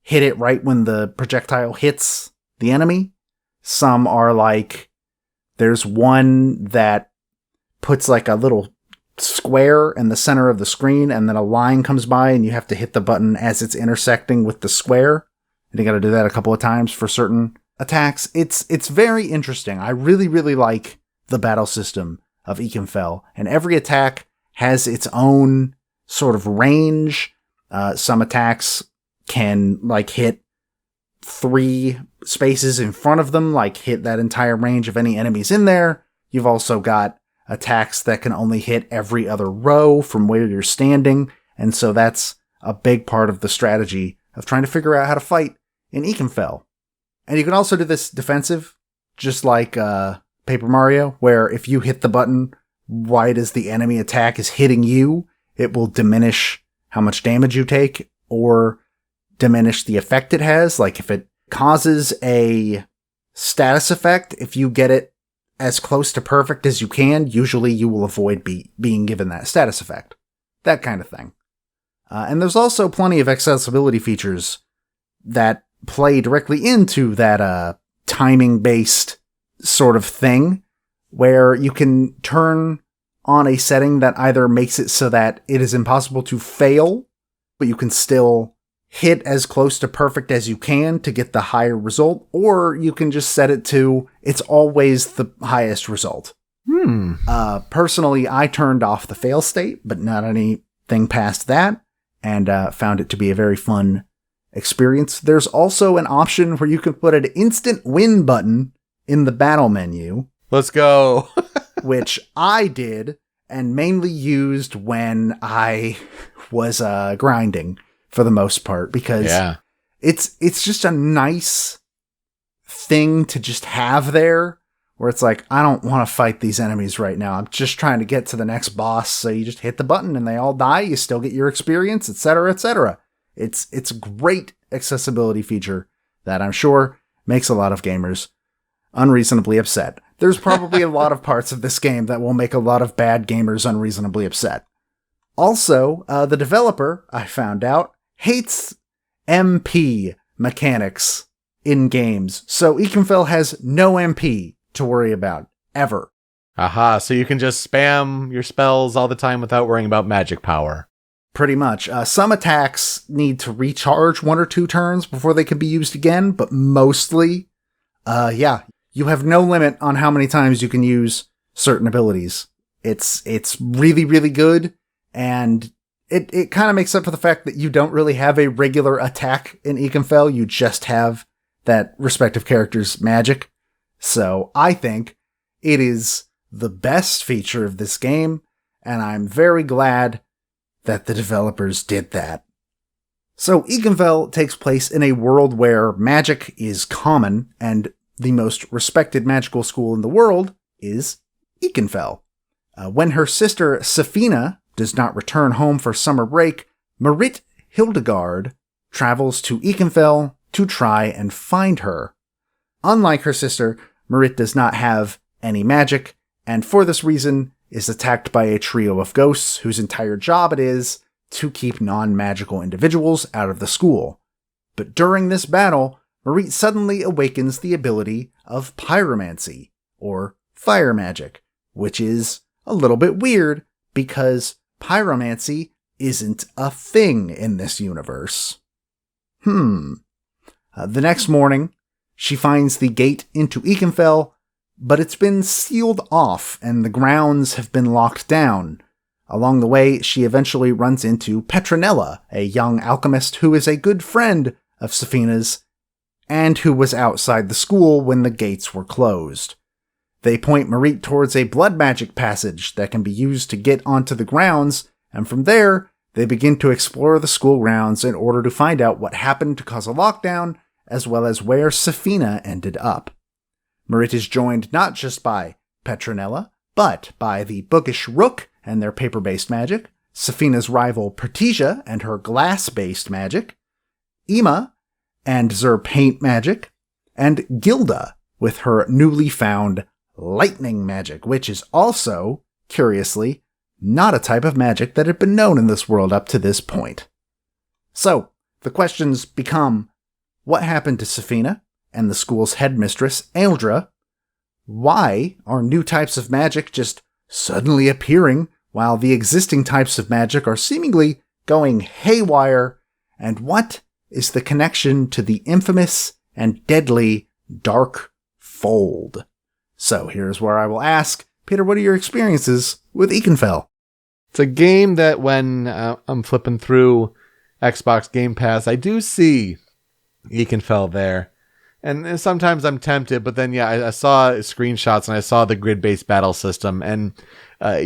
hit it right when the projectile hits the enemy. Some are like, there's one that puts like a little square in the center of the screen, and then a line comes by and you have to hit the button as it's intersecting with the square. And you got to do that a couple of times for certain attacks. It's very interesting. I really, really like the battle system of Ikenfell, and every attack has its own sort of range. Some attacks can like hit 3 spaces in front of them, like hit that entire range of any enemies in there. You've also got attacks that can only hit every other row from where you're standing, and so that's a big part of the strategy of trying to figure out how to fight in Ikenfell. And you can also do this defensive, just like Paper Mario, where if you hit the button right as the enemy attack is hitting you, it will diminish how much damage you take, or diminish the effect it has. Like if it causes a status effect, if you get it as close to perfect as you can, usually you will avoid being given that status effect. That kind of thing. And there's also plenty of accessibility features that play directly into that timing-based sort of thing, where you can turn on a setting that either makes it so that it is impossible to fail, but you can still hit as close to perfect as you can to get the higher result, or you can just set it to it's always the highest result. Personally, I turned off the fail state, but not anything past that, and found it to be a very fun experience. There's also an option where you can put an instant win button in the battle menu. Let's go. Which I did and mainly used when I was grinding for the most part, because it's just a nice thing to just have there, where it's like, I don't want to fight these enemies right now. I'm just trying to get to the next boss. So you just hit the button and they all die. You still get your experience, etc., etc. It's a great accessibility feature that I'm sure makes a lot of gamers unreasonably upset. There's probably a lot of parts of this game that will make a lot of bad gamers unreasonably upset. Also, the developer, I found out, hates MP mechanics in games. So Ikenfell has no MP to worry about, ever. Aha, so you can just spam your spells all the time without worrying about magic power. Pretty much. Some attacks need to recharge 1 or 2 turns before they can be used again, but mostly, you have no limit on how many times you can use certain abilities. It's really, really good, and it kind of makes up for the fact that you don't really have a regular attack in Ikenfell. You just have that respective character's magic. So I think it is the best feature of this game, and I'm very glad that the developers did that. So Ikenfell takes place in a world where magic is common, and the most respected magical school in the world is Ikenfell. When her sister Safina does not return home for summer break, Marit Hildegard travels to Ikenfell to try and find her. Unlike her sister, Marit does not have any magic, and for this reason is attacked by a trio of ghosts whose entire job it is to keep non-magical individuals out of the school. But during this battle, Marit suddenly awakens the ability of pyromancy, or fire magic, which is a little bit weird because pyromancy isn't a thing in this universe. The next morning, she finds the gate into Ikenfell, but it's been sealed off and the grounds have been locked down. Along the way, she eventually runs into Petronella, a young alchemist who is a good friend of Safina's, and who was outside the school when the gates were closed. They point Marit towards a blood magic passage that can be used to get onto the grounds, and from there, they begin to explore the school grounds in order to find out what happened to cause a lockdown, as well as where Safina ended up. Marit is joined not just by Petronella, but by the bookish Rook and their paper-based magic, Safina's rival Pertisia and her glass-based magic, Ima and Zur paint magic, and Gilda with her newly found lightning magic, which is also, curiously, not a type of magic that had been known in this world up to this point. So, the questions become, what happened to Safina and the school's headmistress, Eldra? Why are new types of magic just suddenly appearing while the existing types of magic are seemingly going haywire? And what is the connection to the infamous and deadly Dark Fold? So here's where I will ask, Peter, what are your experiences with Ikenfell? It's a game that when I'm flipping through Xbox Game Pass, I do see Ikenfell there. And sometimes I'm tempted, but then, I saw screenshots and I saw the grid-based battle system, and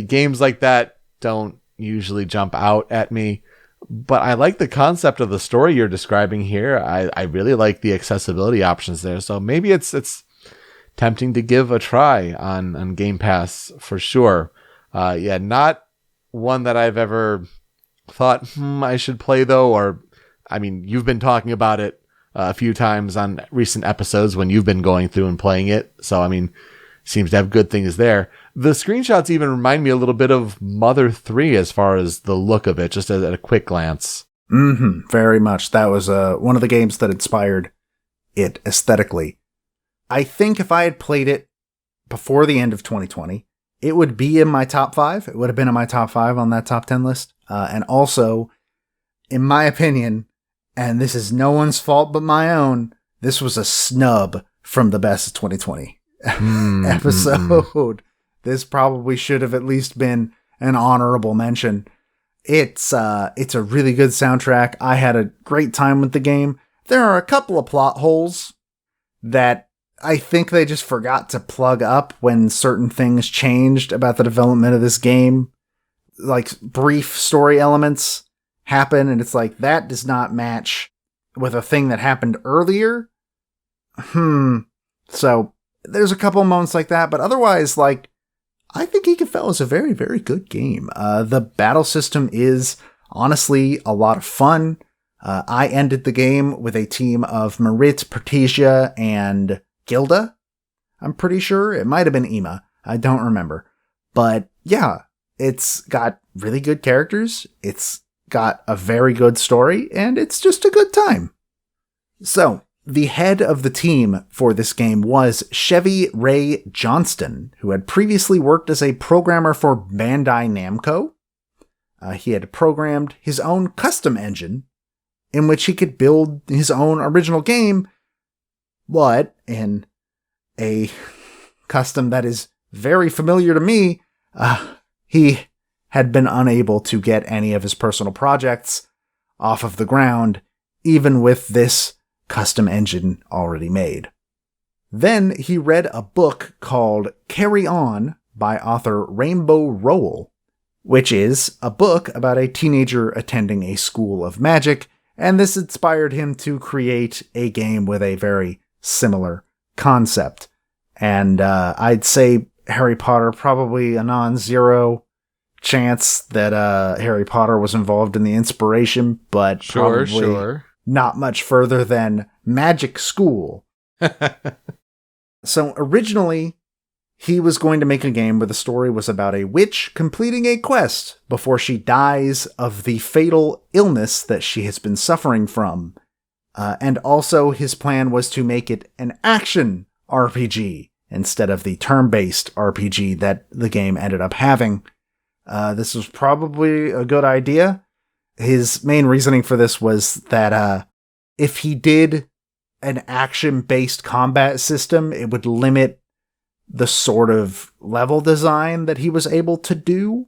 games like that don't usually jump out at me. But I like the concept of the story you're describing here. I really like the accessibility options there. So maybe it's tempting to give a try on Game Pass for sure. Not one that I've ever thought, I should play though, or, I mean, you've been talking about it a few times on recent episodes when you've been going through and playing it. So, I mean, seems to have good things there. The screenshots even remind me a little bit of Mother 3 as far as the look of it, just at a quick glance. Very much. That was one of the games that inspired it aesthetically. I think if I had played it before the end of 2020, it would be in my top 5. It would have been in my top 5 on that top 10 list. And also, in my opinion, and this is no one's fault but my own, this was a snub from the best of 2020 episode. This probably should have at least been an honorable mention. It's a really good soundtrack. I had a great time with the game. There are a couple of plot holes that I think they just forgot to plug up when certain things changed about the development of this game. Like, brief story elements happen, and it's like, that does not match with a thing that happened earlier. So, there's a couple moments like that, but otherwise, like, I think Ikenfell is a very, very good game. The battle system is honestly a lot of fun. I ended the game with a team of Marit, Pertisia, and Gilda. I'm pretty sure. It might have been Ima. I don't remember. But yeah, it's got really good characters. It's got a very good story, and it's just a good time. So, the head of the team for this game was Chevy Ray Johnston, who had previously worked as a programmer for Bandai Namco. He had programmed his own custom engine in which he could build his own original game, but in a custom that is very familiar to me, he had been unable to get any of his personal projects off of the ground, even with this custom engine already made. Then he read a book called Carry On by author Rainbow Rowell, which is a book about a teenager attending a school of magic, and this inspired him to create a game with a very similar concept. And I'd say Harry Potter, probably a non-zero chance that Harry Potter was involved in the inspiration, but probably not much further than Magic School. So originally, he was going to make a game where the story was about a witch completing a quest before she dies of the fatal illness that she has been suffering from. And also his plan was to make it an action RPG instead of the turn-based RPG that the game ended up having. This was probably a good idea. His main reasoning for this was that if he did an action-based combat system, it would limit the sort of level design that he was able to do,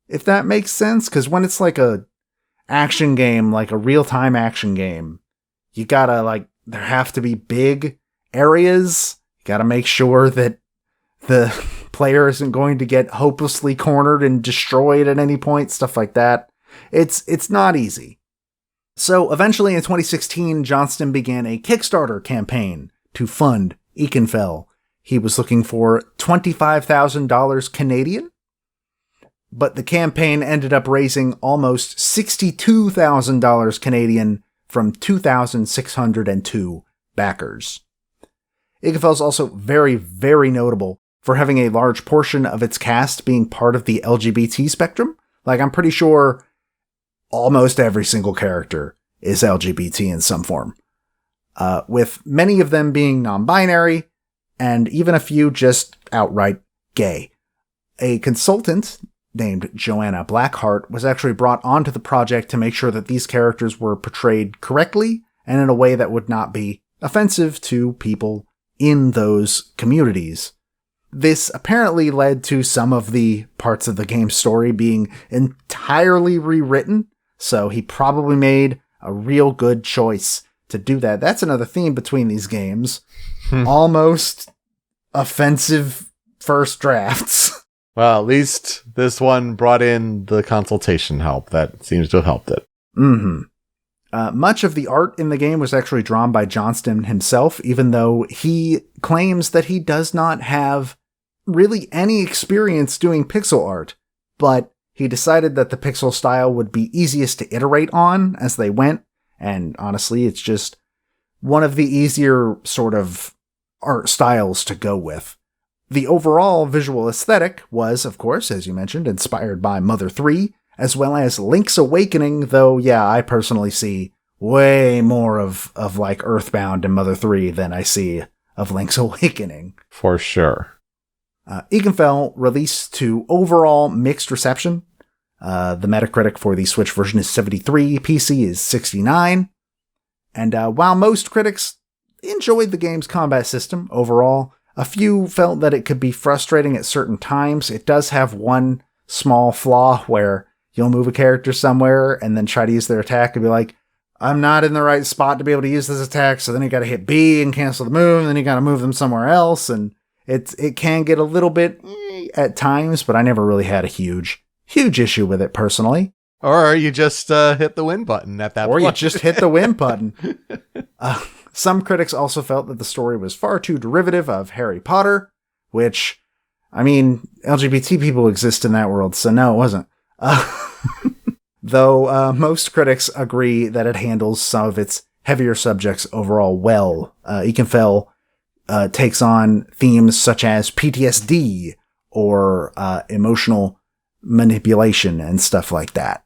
if that makes sense. Because when it's like a action game, like a real-time action game, you gotta, there have to be big areas. You gotta make sure that the player isn't going to get hopelessly cornered and destroyed at any point, stuff like that. It's not easy. So eventually in 2016, Johnston began a Kickstarter campaign to fund Ikenfell. He was looking for $25,000 Canadian, but the campaign ended up raising almost $62,000 Canadian from 2,602 backers. Ikenfell is also very, very notable for having a large portion of its cast being part of the LGBT spectrum. I'm pretty sure almost every single character is LGBT in some form, with many of them being non-binary, and even a few just outright gay. A consultant named Joanna Blackheart was actually brought onto the project to make sure that these characters were portrayed correctly and in a way that would not be offensive to people in those communities. This apparently led to some of the parts of the game's story being entirely rewritten, so he probably made a real good choice to do that. That's another theme between these games. Almost offensive first drafts. Well, at least this one brought in the consultation help. That seems to have helped it. Much of the art in the game was actually drawn by Johnston himself, even though he claims that he does not have really any experience doing pixel art, but he decided that the pixel style would be easiest to iterate on as they went, and honestly, it's just one of the easier sort of art styles to go with. The overall visual aesthetic was, of course, as you mentioned, inspired by Mother 3, as well as Link's Awakening, though, yeah, I personally see way more of Earthbound and Mother 3 than I see of Link's Awakening. For sure. Ikenfell released to overall mixed reception. The Metacritic for the Switch version is 73, PC is 69. And while most critics enjoyed the game's combat system overall, a few felt that it could be frustrating at certain times. It does have one small flaw where you'll move a character somewhere and then try to use their attack and be like, I'm not in the right spot to be able to use this attack, so then you gotta hit B and cancel the move, and then you gotta move them somewhere else, and it can get a little bit at times, but I never really had a huge issue with it personally. Or you just hit the win button at that point. Or you just hit the win button. Some critics also felt that the story was far too derivative of Harry Potter, which, I mean, LGBT people exist in that world, so no, it wasn't. Though most critics agree that it handles some of its heavier subjects overall well. Ikenfell takes on themes such as PTSD or emotional manipulation and stuff like that.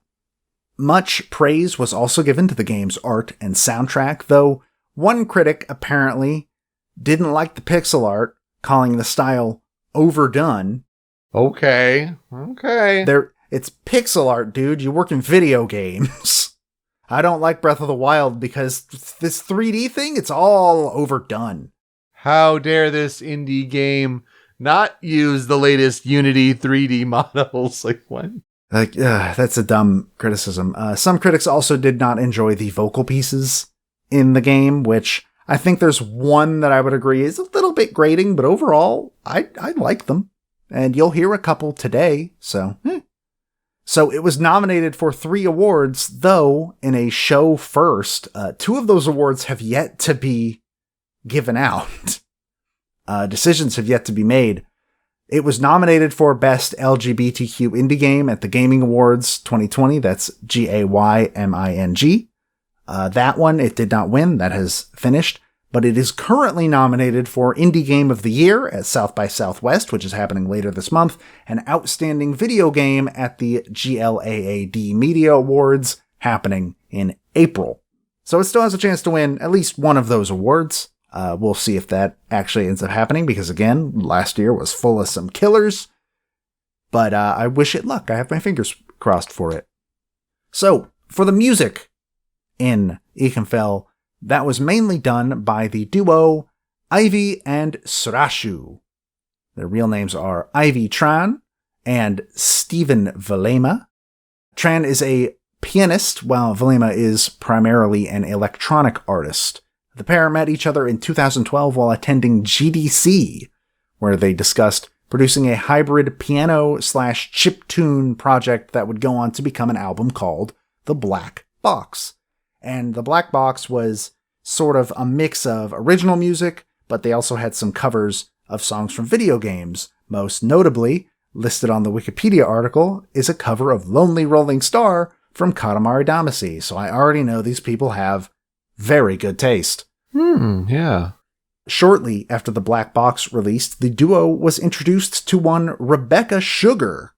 Much praise was also given to the game's art and soundtrack, though one critic apparently didn't like the pixel art, calling the style overdone. Okay. It's pixel art, dude. You work in video games. I don't like Breath of the Wild because this 3D thing, it's all overdone. How dare this indie game not use the latest Unity 3D models? Like, what? That's a dumb criticism. Some critics also did not enjoy the vocal pieces in the game, which I think there's one that I would agree is a little bit grating, but overall, I like them. And you'll hear a couple today, so. So it was nominated for 3 awards, though in a show first. 2 of those awards have yet to be given out. Decisions have yet to be made. It was nominated for Best LGBTQ Indie Game at the Gaming Awards 2020. That's GAYMING. That one, it did not win. That has finished. But it is currently nominated for Indie Game of the Year at South by Southwest, which is happening later this month, and Outstanding Video Game at the GLAAD Media Awards, happening in April. So it still has a chance to win at least one of those awards. We'll see if that actually ends up happening, because again, last year was full of some killers. But I wish it luck. I have my fingers crossed for it. So, for the music in Ikenfell, that was mainly done by the duo Aivi and Surasshu. Their real names are Aivi Tran and Steven Velema. Tran is a pianist, while Velema is primarily an electronic artist. The pair met each other in 2012 while attending GDC, where they discussed producing a hybrid piano/chiptune project that would go on to become an album called The Black Box. And The Black Box was sort of a mix of original music, but they also had some covers of songs from video games. Most notably, listed on the Wikipedia article, is a cover of Lonely Rolling Star from Katamari Damacy. So I already know these people have very good taste. Yeah. Shortly after The Black Box released, the duo was introduced to one Rebecca Sugar,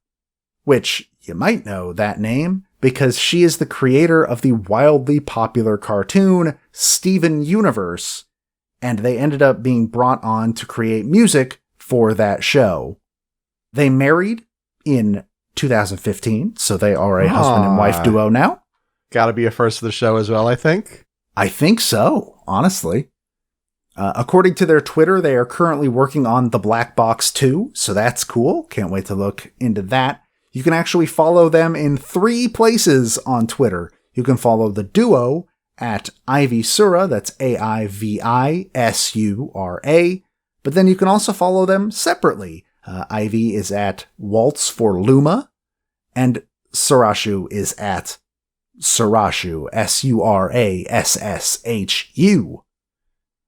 which you might know that name because she is the creator of the wildly popular cartoon Steven Universe, and they ended up being brought on to create music for that show. They married in 2015, so they are a husband and wife duo now. Gotta be a first of the show as well, I think. I think so, honestly. According to their Twitter, they are currently working on The Black Box 2, so that's cool. Can't wait to look into that. You can actually follow them in 3 places on Twitter. You can follow the duo at Aivi Sura, that's AIVISURA, but then you can also follow them separately. Aivi is at Waltz for Luma, and Surasshu is at Surasshu, SURASSHU.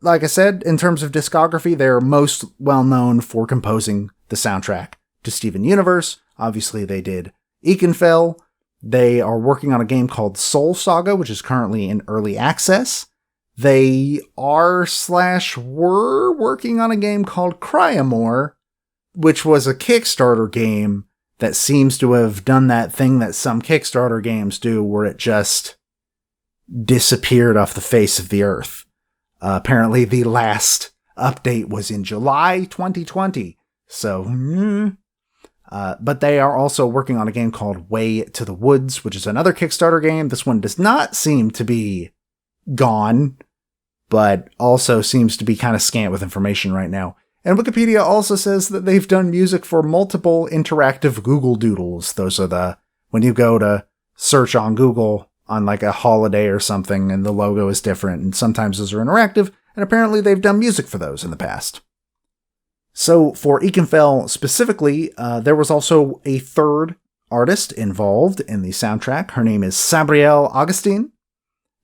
Like I said, in terms of discography, they're most well known for composing the soundtrack to Steven Universe. Obviously, they did Ikenfell. They are working on a game called Soul Saga, which is currently in early access. They were working on a game called Cryamore, which was a Kickstarter game that seems to have done that thing that some Kickstarter games do, where it just disappeared off the face of the earth. Apparently, the last update was in July 2020. So, but they are also working on a game called Way to the Woods, which is another Kickstarter game. This one does not seem to be gone, but also seems to be kind of scant with information right now. And Wikipedia also says that they've done music for multiple interactive Google Doodles. Those are when you go to search on Google on like a holiday or something and the logo is different, and sometimes those are interactive, and apparently they've done music for those in the past. So for Ikenfell specifically, there was also a third artist involved in the soundtrack. Her name is Sabrielle Augustine,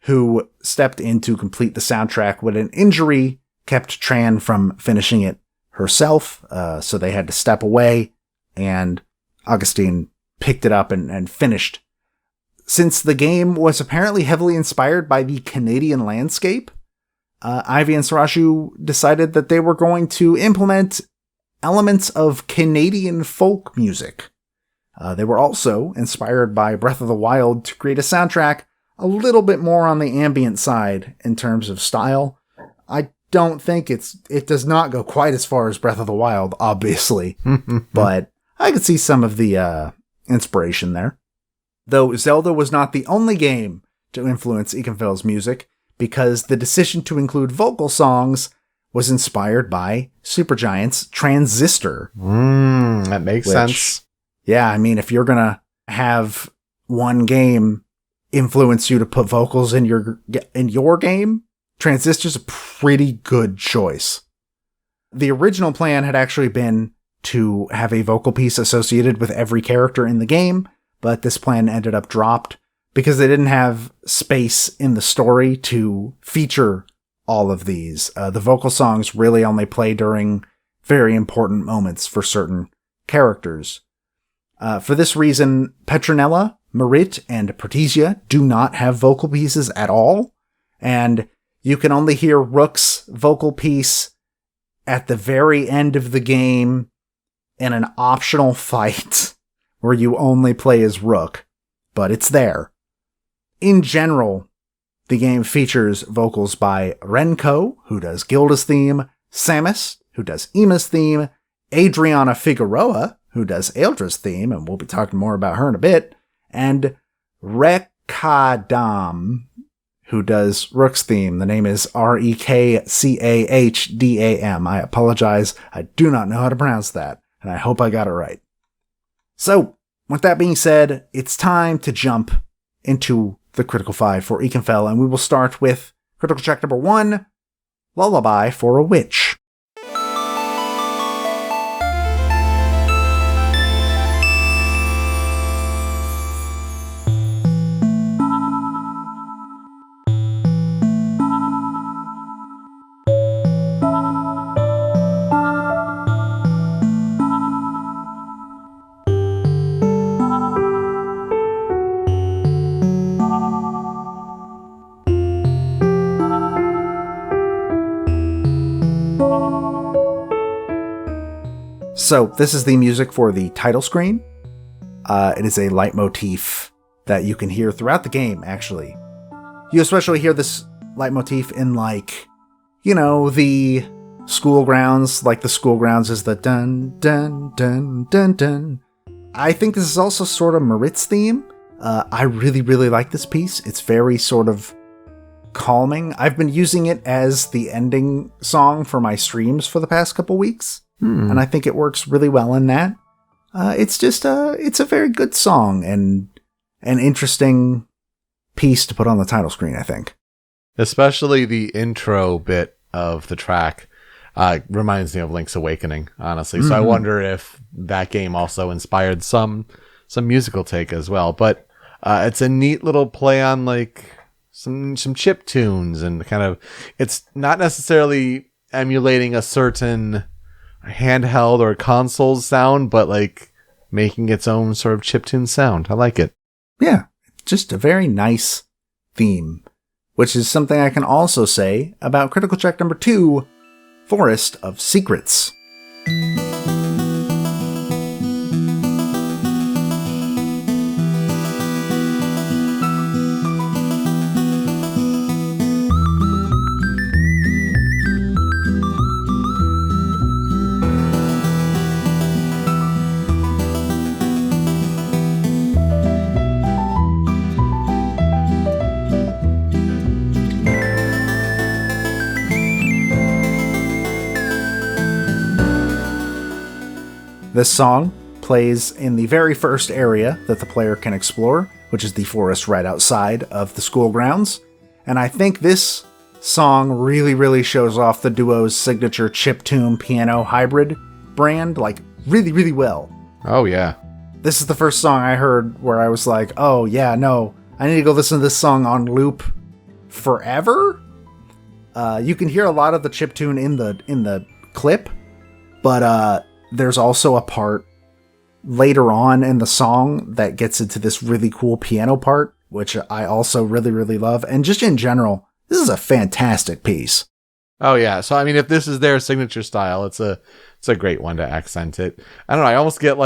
who stepped in to complete the soundtrack when an injury kept Tran from finishing it herself, so they had to step away, and Augustine picked it up and finished. Since the game was apparently heavily inspired by the Canadian landscape, Aivi and Surasshu decided that they were going to implement elements of Canadian folk music. They were also inspired by Breath of the Wild to create a soundtrack a little bit more on the ambient side in terms of style. I don't think it does not go quite as far as Breath of the Wild, obviously, but I could see some of the inspiration there. Though Zelda was not the only game to influence Ikenfell's music, because the decision to include vocal songs was inspired by Supergiant's Transistor. That makes sense. Yeah, I mean, if you're going to have one game influence you to put vocals in your game, Transistor's a pretty good choice. The original plan had actually been to have a vocal piece associated with every character in the game, but this plan ended up dropped because they didn't have space in the story to feature all of these. The vocal songs really only play during very important moments for certain characters. For this reason, Petronella, Marit, and Protesia do not have vocal pieces at all, and you can only hear Rook's vocal piece at the very end of the game in an optional fight where you only play as Rook, but it's there. In general, the game features vocals by Renko, who does Gilda's theme, Samus, who does Ema's theme, Adriana Figueroa, who does Aildra's theme, and we'll be talking more about her in a bit, and Rekadam, who does Rook's theme. The name is Rekchahdam. I apologize. I do not know how to pronounce that, and I hope I got it right. So, with that being said, it's time to jump into the Critical 5 for Ikenfell, and we will start with Critical Check number 1, Lullaby for a Witch. So, this is the music for the title screen. It is a leitmotif that you can hear throughout the game, actually. You especially hear this leitmotif in, the school grounds. Like, the school grounds is the dun, dun, dun, dun, dun. I think this is also sort of Marit's theme. I really, really like this piece. It's very sort of calming. I've been using it as the ending song for my streams for the past couple weeks. And I think it works really well in that. It's just it's a very good song and an interesting piece to put on the title screen, I think. Especially the intro bit of the track reminds me of Link's Awakening, honestly. So I wonder if that game also inspired some musical take as well. But it's a neat little play on some chip tunes, and kind of, it's not necessarily emulating a certain handheld or console sound, but making its own sort of chiptune sound. I like it. Yeah, just a very nice theme, which is something I can also say about Critical Check number 2, Forest of Secrets. This song plays in the very first area that the player can explore, which is the forest right outside of the school grounds. And I think this song really, really shows off the duo's signature chiptune piano hybrid brand, really, really well. Oh, yeah. This is the first song I heard where I was like, oh, yeah, no, I need to go listen to this song on loop forever. You can hear a lot of the chiptune in the clip, but there's also a part later on in the song that gets into this really cool piano part, which I also really, really love. And just in general, this is a fantastic piece. Oh, yeah. So, I mean, if this is their signature style, it's a great one to accent it. I don't know. I almost get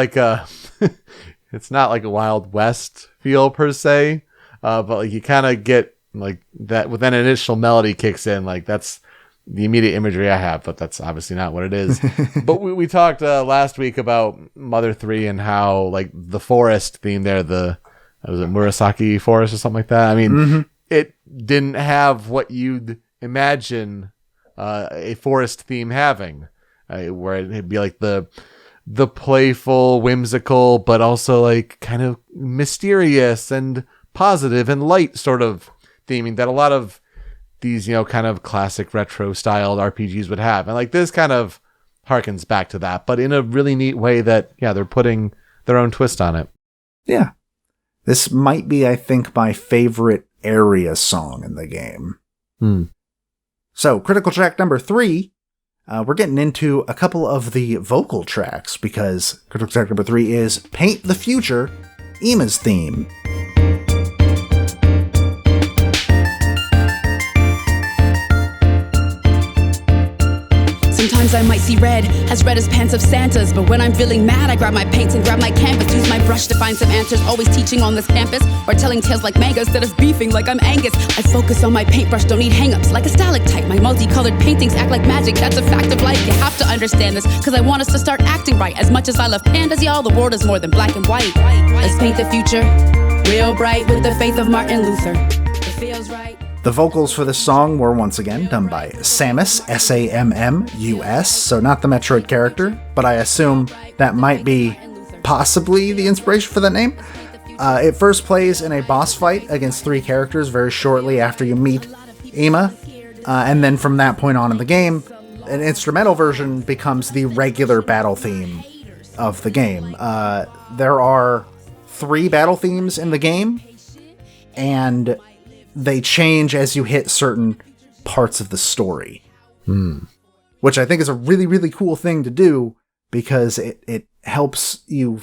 it's not like a Wild West feel per se, but you kind of get that when that initial melody kicks in, that's the immediate imagery I have, but that's obviously not what it is. But we talked last week about Mother 3 and how the forest theme there, was it Murasaki Forest or something like that? I mean, it didn't have what you'd imagine a forest theme having, where it'd be like the playful, whimsical, but also like kind of mysterious and positive and light sort of theming that a lot of these, kind of classic retro styled RPGs would have. And like this kind of harkens back to that, but in a really neat way that, they're putting their own twist on it. Yeah. This might be, I think, my favorite area song in the game. So, critical track number 3, we're getting into a couple of the vocal tracks, because critical track number 3 is Paint the Future, Ima's theme. Sometimes I might see red as pants of Santa's, but when I'm feeling mad, I grab my paints and grab my canvas, use my brush to find some answers, always teaching on this campus, or telling tales like manga instead of beefing like I'm Angus. I focus on my paintbrush, don't need hang-ups, like a stalactite. My multicolored paintings act like magic, that's a fact of life. You have to understand this, cause I want us to start acting right. As much as I love pandas, y'all, the world is more than black and white. Let's paint the future real bright with the faith of Martin Luther. It feels right. The vocals for this song were once again done by Samus, S-A-M-M-U-S, so not the Metroid character, but I assume that might be possibly the inspiration for that name. It first plays in a boss fight against 3 characters very shortly after you meet Ima, and then from that point on in the game, an instrumental version becomes the regular battle theme of the game. There are 3 battle themes in the game, and they change as you hit certain parts of the story. Which I think is a really, really cool thing to do, because it helps you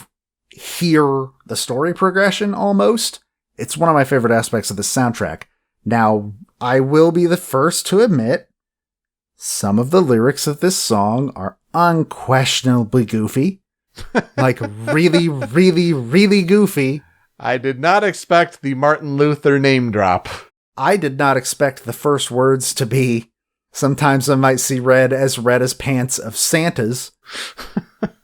hear the story progression almost. It's one of my favorite aspects of the soundtrack. Now, I will be the first to admit, some of the lyrics of this song are unquestionably goofy. Like, really, really, really goofy. I did not expect the Martin Luther name drop. I did not expect the first words to be, sometimes I might see red as pants of Santa's.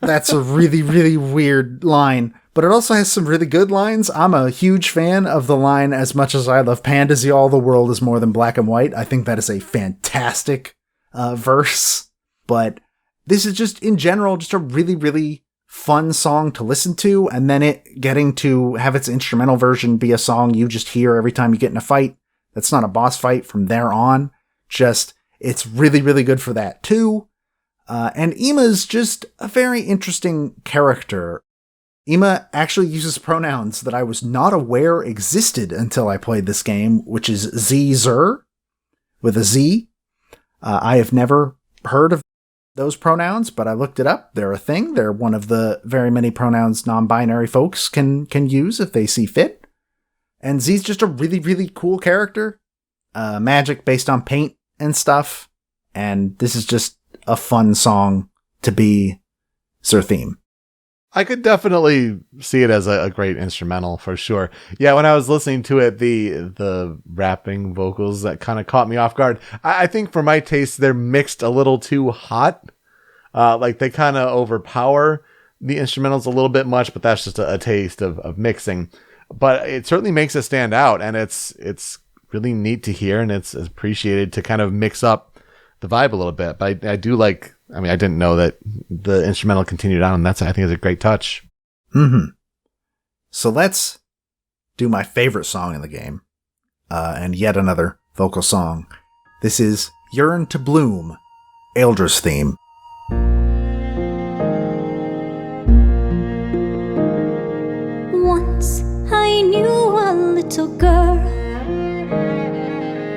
That's a really, really weird line, but it also has some really good lines. I'm a huge fan of the line, as much as I love pandas, y'all, the world is more than black and white. I think that is a fantastic verse, but this is just, in general, just a really, really fun song to listen to, and then it getting to have its instrumental version be a song you just hear every time you get in a fight. That's not a boss fight from there on. Just, it's really, really good for that too. And Ima's just a very interesting character. Ima actually uses pronouns that I was not aware existed until I played this game, which is Z-zer, with a Z. I have never heard of those pronouns, but I looked it up. They're a thing. They're one of the very many pronouns non-binary folks can use if they see fit. And Z's just a really, really cool character. Magic based on paint and stuff. And this is just a fun song to be their theme. I could definitely see it as a great instrumental for sure. Yeah, when I was listening to it, the rapping vocals that kind of caught me off guard. I think for my taste, they're mixed a little too hot. Like they kind of overpower the instrumentals a little bit much, but that's just a taste of mixing. But it certainly makes it stand out, and it's really neat to hear, and it's appreciated to kind of mix up the vibe a little bit. But I do like, I mean, I didn't know that the instrumental continued on, and I think is a great touch. So let's do my favorite song in the game, and yet another vocal song. This is Yearn to Bloom, Eldr's theme. Once I knew a little girl.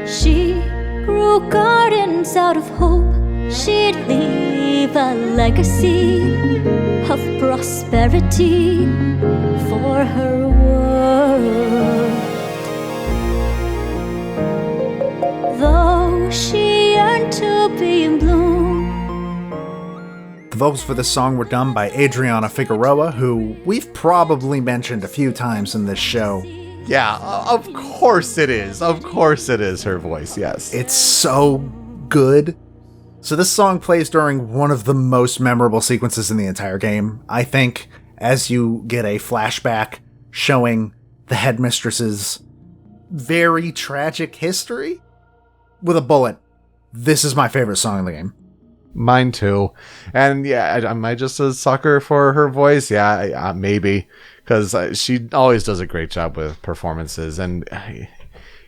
She grew gardens out of hope. She'd leave a legacy of prosperity for her world. Though she yearned to be in bloom. The vocals for this song were done by Adriana Figueroa, who we've probably mentioned a few times in this show. Yeah, of course it is. Of course it is her voice, yes. It's so good. So this song plays during one of the most memorable sequences in the entire game, I think, as you get a flashback showing the headmistress's very tragic history with a bullet this is my favorite song in the game. Mine too. And yeah, am I just a sucker for her voice? Yeah, maybe. Because she always does a great job with performances. And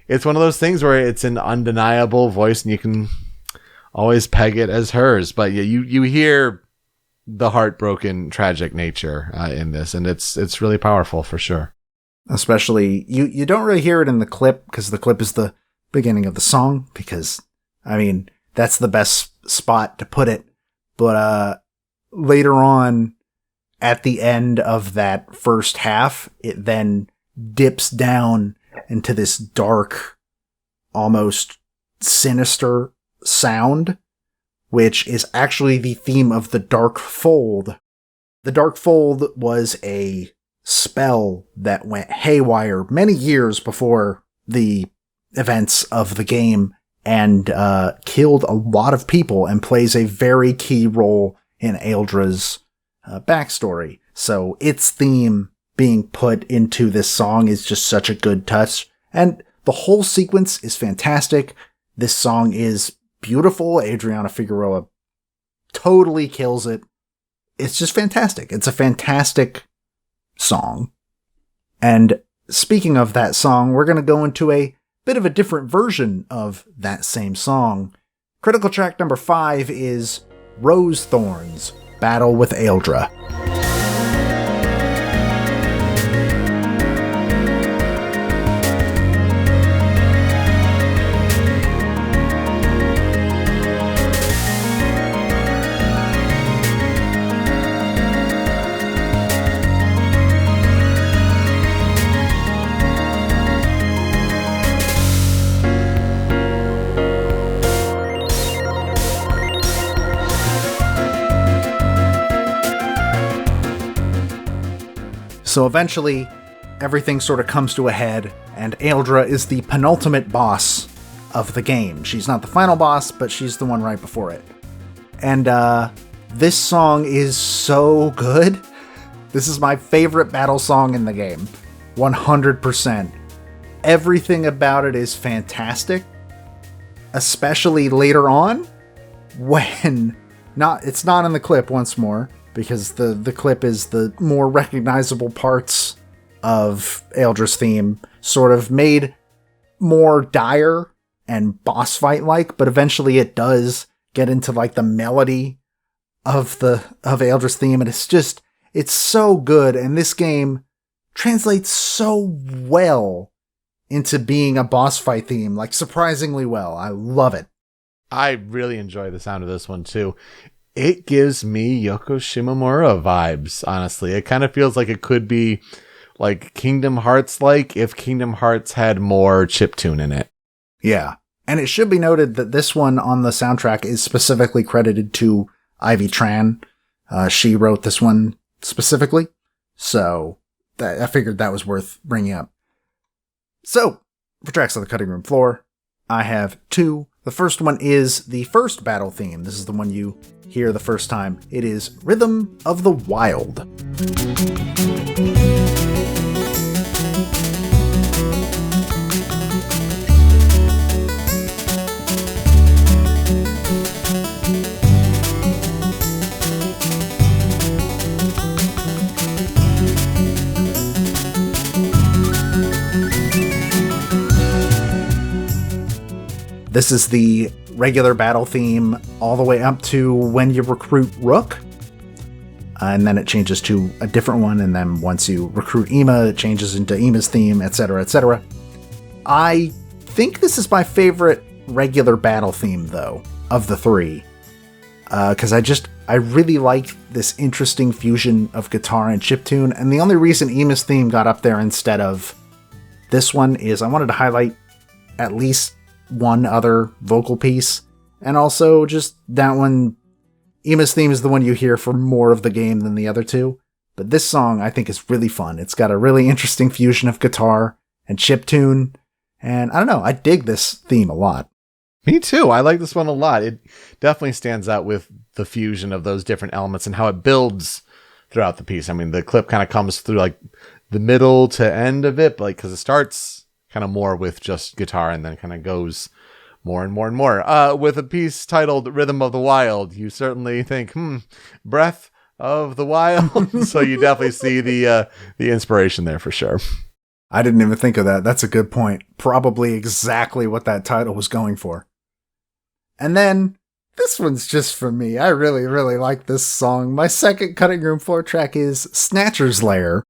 it's one of those things where it's an undeniable voice and you can always peg it as hers. But yeah, you hear the heartbroken, tragic nature in this. And it's really powerful for sure. Especially, you don't really hear it in the clip because the clip is the beginning of the song. Because, I mean, that's the best spot to put it. But later on, at the end of that first half, it then dips down into this dark, almost sinister sound, which is actually the theme of the Dark Fold. The Dark Fold was a spell that went haywire many years before the events of the game and killed a lot of people and plays a very key role in Aeldra's backstory. So its theme being put into this song is just such a good touch. And the whole sequence is fantastic. This song is beautiful. Adriana Figueroa totally kills it. It's just fantastic. It's a fantastic song. And speaking of that song, we're going to go into a bit of a different version of that same song. Critical track number 5 is Rose Thorns, Battle with Aeldra. So eventually, everything sort of comes to a head, and Aeldra is the penultimate boss of the game. She's not the final boss, but she's the one right before it. And this song is so good. This is my favorite battle song in the game. 100%. Everything about it is fantastic. Especially later on, when... it's not in the clip once more, because the clip is the more recognizable parts of Aeldra's theme, sort of made more dire and boss fight like, but eventually it does get into like the melody of Aeldra's theme, and it's so good, and this game translates so well into being a boss fight theme, like surprisingly well. I love it. I really enjoy the sound of this one too. It gives me Yoko Shimomura vibes, honestly. It kind of feels like it could be like Kingdom Hearts like if Kingdom Hearts had more chiptune in it. Yeah. And it should be noted that this one on the soundtrack is specifically credited to Ivy Tran. She wrote this one specifically. So I figured that was worth bringing up. So, for tracks on the cutting room floor, I have 2. The first one is the first battle theme. This is the one you hear the first time. It is Rhythm of the Wild. This is the regular battle theme all the way up to when you recruit Rook. And then it changes to a different one. And then once you recruit Ema, it changes into Ema's theme, etc., etc. I think this is my favorite regular battle theme, though, of the 3. Because I really like this interesting fusion of guitar and chiptune. And the only reason Ema's theme got up there instead of this one is I wanted to highlight at least one other vocal piece, and also just that one. Ema's theme is the one you hear for more of the game than the other 2, but this song I think is really fun. It's got a really interesting fusion of guitar and chiptune, and I don't know, I dig this theme a lot. Me too. I like this one a lot. It definitely stands out with the fusion of those different elements and how it builds throughout the piece. I mean, the clip kind of comes through like the middle to end of it, but like because it starts kind of more with just guitar and then kind of goes more and more and more. With a piece titled Rhythm of the Wild, you certainly think, Breath of the Wild. So you definitely see the inspiration there for sure. I didn't even think of that. That's a good point. Probably exactly what that title was going for. And then, this one's just for me. I really, really like this song. My second cutting room floor track is Snatcher's Lair.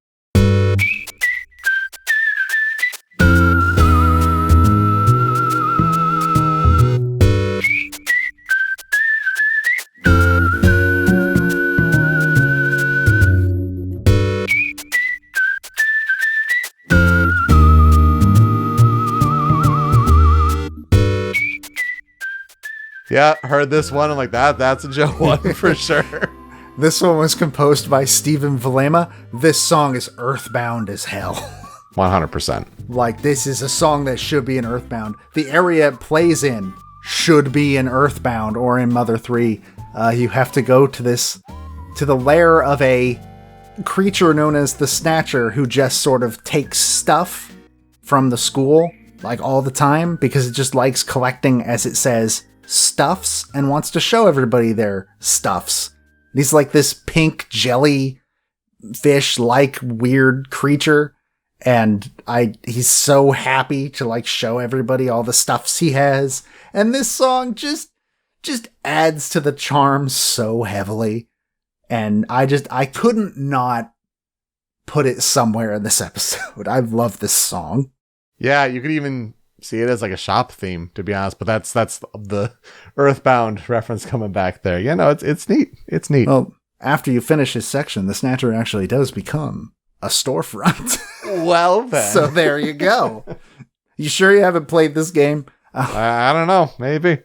Yeah, heard this one. I'm like, that's a Joe one for sure. This one was composed by Stephen Valema. This song is earthbound as hell. 100%. Like, this is a song that should be in Earthbound. The area it plays in should be in Earthbound or in Mother 3. You have to go to the lair of a creature known as the Snatcher, who just sort of takes stuff from the school, like, all the time, because it just likes collecting, as it says, stuffs, and wants to show everybody their stuffs. He's like this pink jelly fish-like weird creature, and he's so happy to like show everybody all the stuffs he has, and this song just adds to the charm so heavily, and I couldn't not put it somewhere in this episode. I love this song. Yeah, you could even see it as like a shop theme, to be honest, but that's the Earthbound reference coming back there. Yeah, no, it's neat. It's neat. Well, after you finish his section, the Snatcher actually does become a storefront. Well, then. So there you go. You sure you haven't played this game? I don't know. Maybe.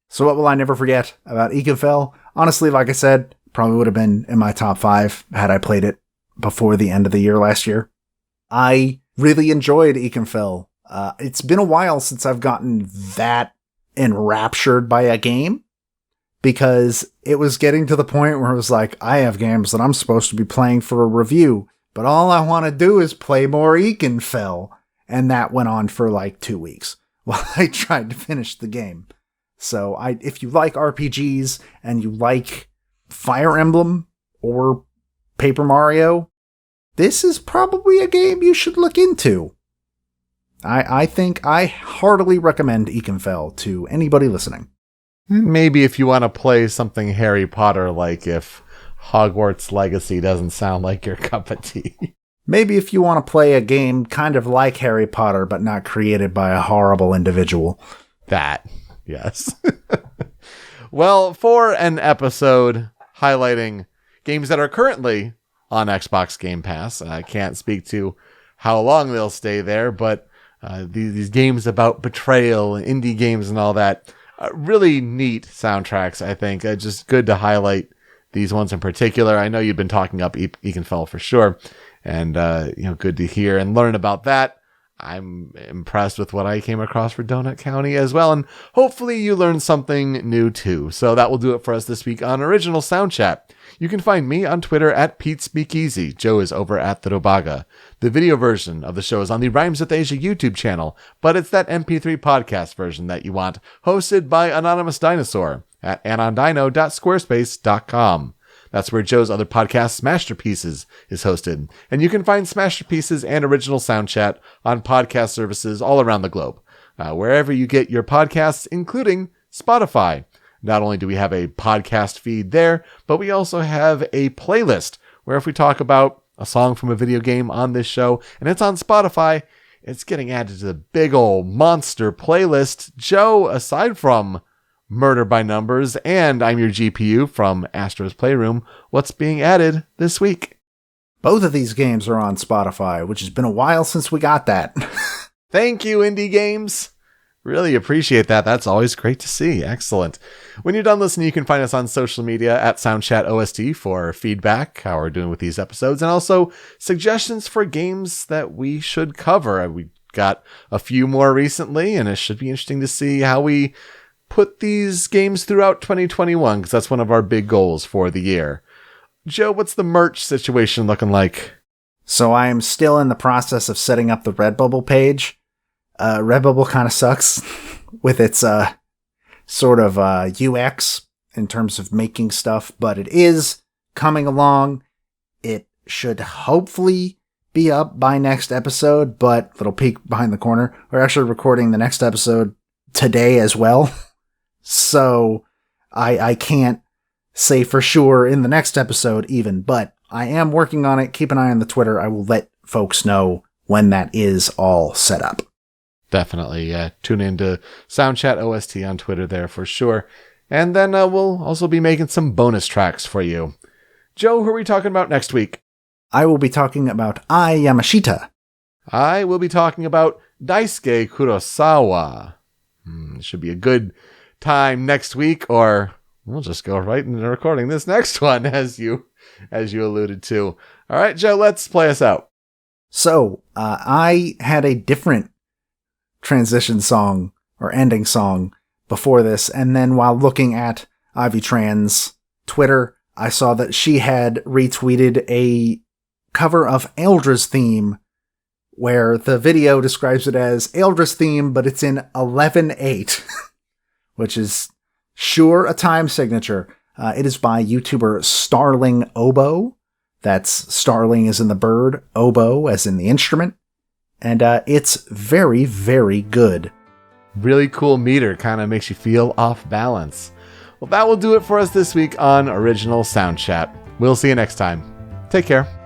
So what will I never forget about Ikenfell? Honestly, like I said, probably would have been in my top 5 had I played it before the end of the year last year. I really enjoyed Ikenfell. It's been a while since I've gotten that enraptured by a game, because it was getting to the point where it was like, I have games that I'm supposed to be playing for a review, but all I want to do is play more Ikenfell. And that went on for like 2 weeks while I tried to finish the game. So if you like RPGs and you like Fire Emblem or Paper Mario, this is probably a game you should look into. I think I heartily recommend Ikenfell to anybody listening. Maybe if you want to play something Harry Potter, like if Hogwarts Legacy doesn't sound like your cup of tea. Maybe if you want to play a game kind of like Harry Potter, but not created by a horrible individual. That, yes. Well, for an episode highlighting games that are currently on Xbox Game Pass, I can't speak to how long they'll stay there, but these games about betrayal, indie games and all that, really neat soundtracks, I think. Just good to highlight these ones in particular. I know you've been talking up Ikenfell for sure, and good to hear and learn about that. I'm impressed with what I came across for Donut County as well, and hopefully you learned something new too. So that will do it for us this week on Original Soundchat. You can find me on Twitter at PeteSpeakeasy. Joe is over at the Dobaga. The video version of the show is on the Rhymes with Asia YouTube channel, but it's that MP3 podcast version that you want, hosted by Anonymous Dinosaur at anondino.squarespace.com. That's where Joe's other podcast, Smasherpieces, is hosted. And you can find Smasherpieces and Original Soundchat on podcast services all around the globe, wherever you get your podcasts, including Spotify. Not only do we have a podcast feed there, but we also have a playlist where if we talk about a song from a video game on this show and it's on Spotify, it's getting added to the big old monster playlist. Joe, aside from Murder by Numbers and I'm Your GPU from Astro's Playroom, what's being added this week? Both of these games are on Spotify, which has been a while since we got that. Thank you, Indie Games. Really appreciate that. That's always great to see. Excellent. When you're done listening, you can find us on social media at Soundchat OST for feedback, how we're doing with these episodes, and also suggestions for games that we should cover. We got a few more recently, and it should be interesting to see how we put these games throughout 2021, because that's one of our big goals for the year. Joe, what's the merch situation looking like? So I am still in the process of setting up the Redbubble page. Redbubble kind of sucks. with its sort of UX in terms of making stuff, but it is coming along. It should hopefully be up by next episode, but little peek behind the corner. We're actually recording the next episode today as well. So I can't say for sure in the next episode even, but I am working on it. Keep an eye on the Twitter. I will let folks know when that is all set up. Definitely, yeah. Tune into Soundchat OST on Twitter there for sure. And then we'll also be making some bonus tracks for you. Joe, who are we talking about next week? I will be talking about Ai Yamashita. I will be talking about Daisuke Kurosawa. Should be a good time next week, or we'll just go right into recording this next one, as you alluded to. All right, Joe, let's play us out. So, I had a different transition song or ending song before this, and then while looking at Ivy Tran's Twitter, I saw that she had retweeted a cover of Eldra's theme, where the video describes it as Eldra's theme, but it's in 11/8, which is sure a time signature. It is by YouTuber Starling Oboe. That's Starling as in the bird, oboe as in the instrument. And it's very, very good. Really cool meter, kind of makes you feel off balance. Well, that will do it for us this week on Original Sound Chat. We'll see you next time. Take care.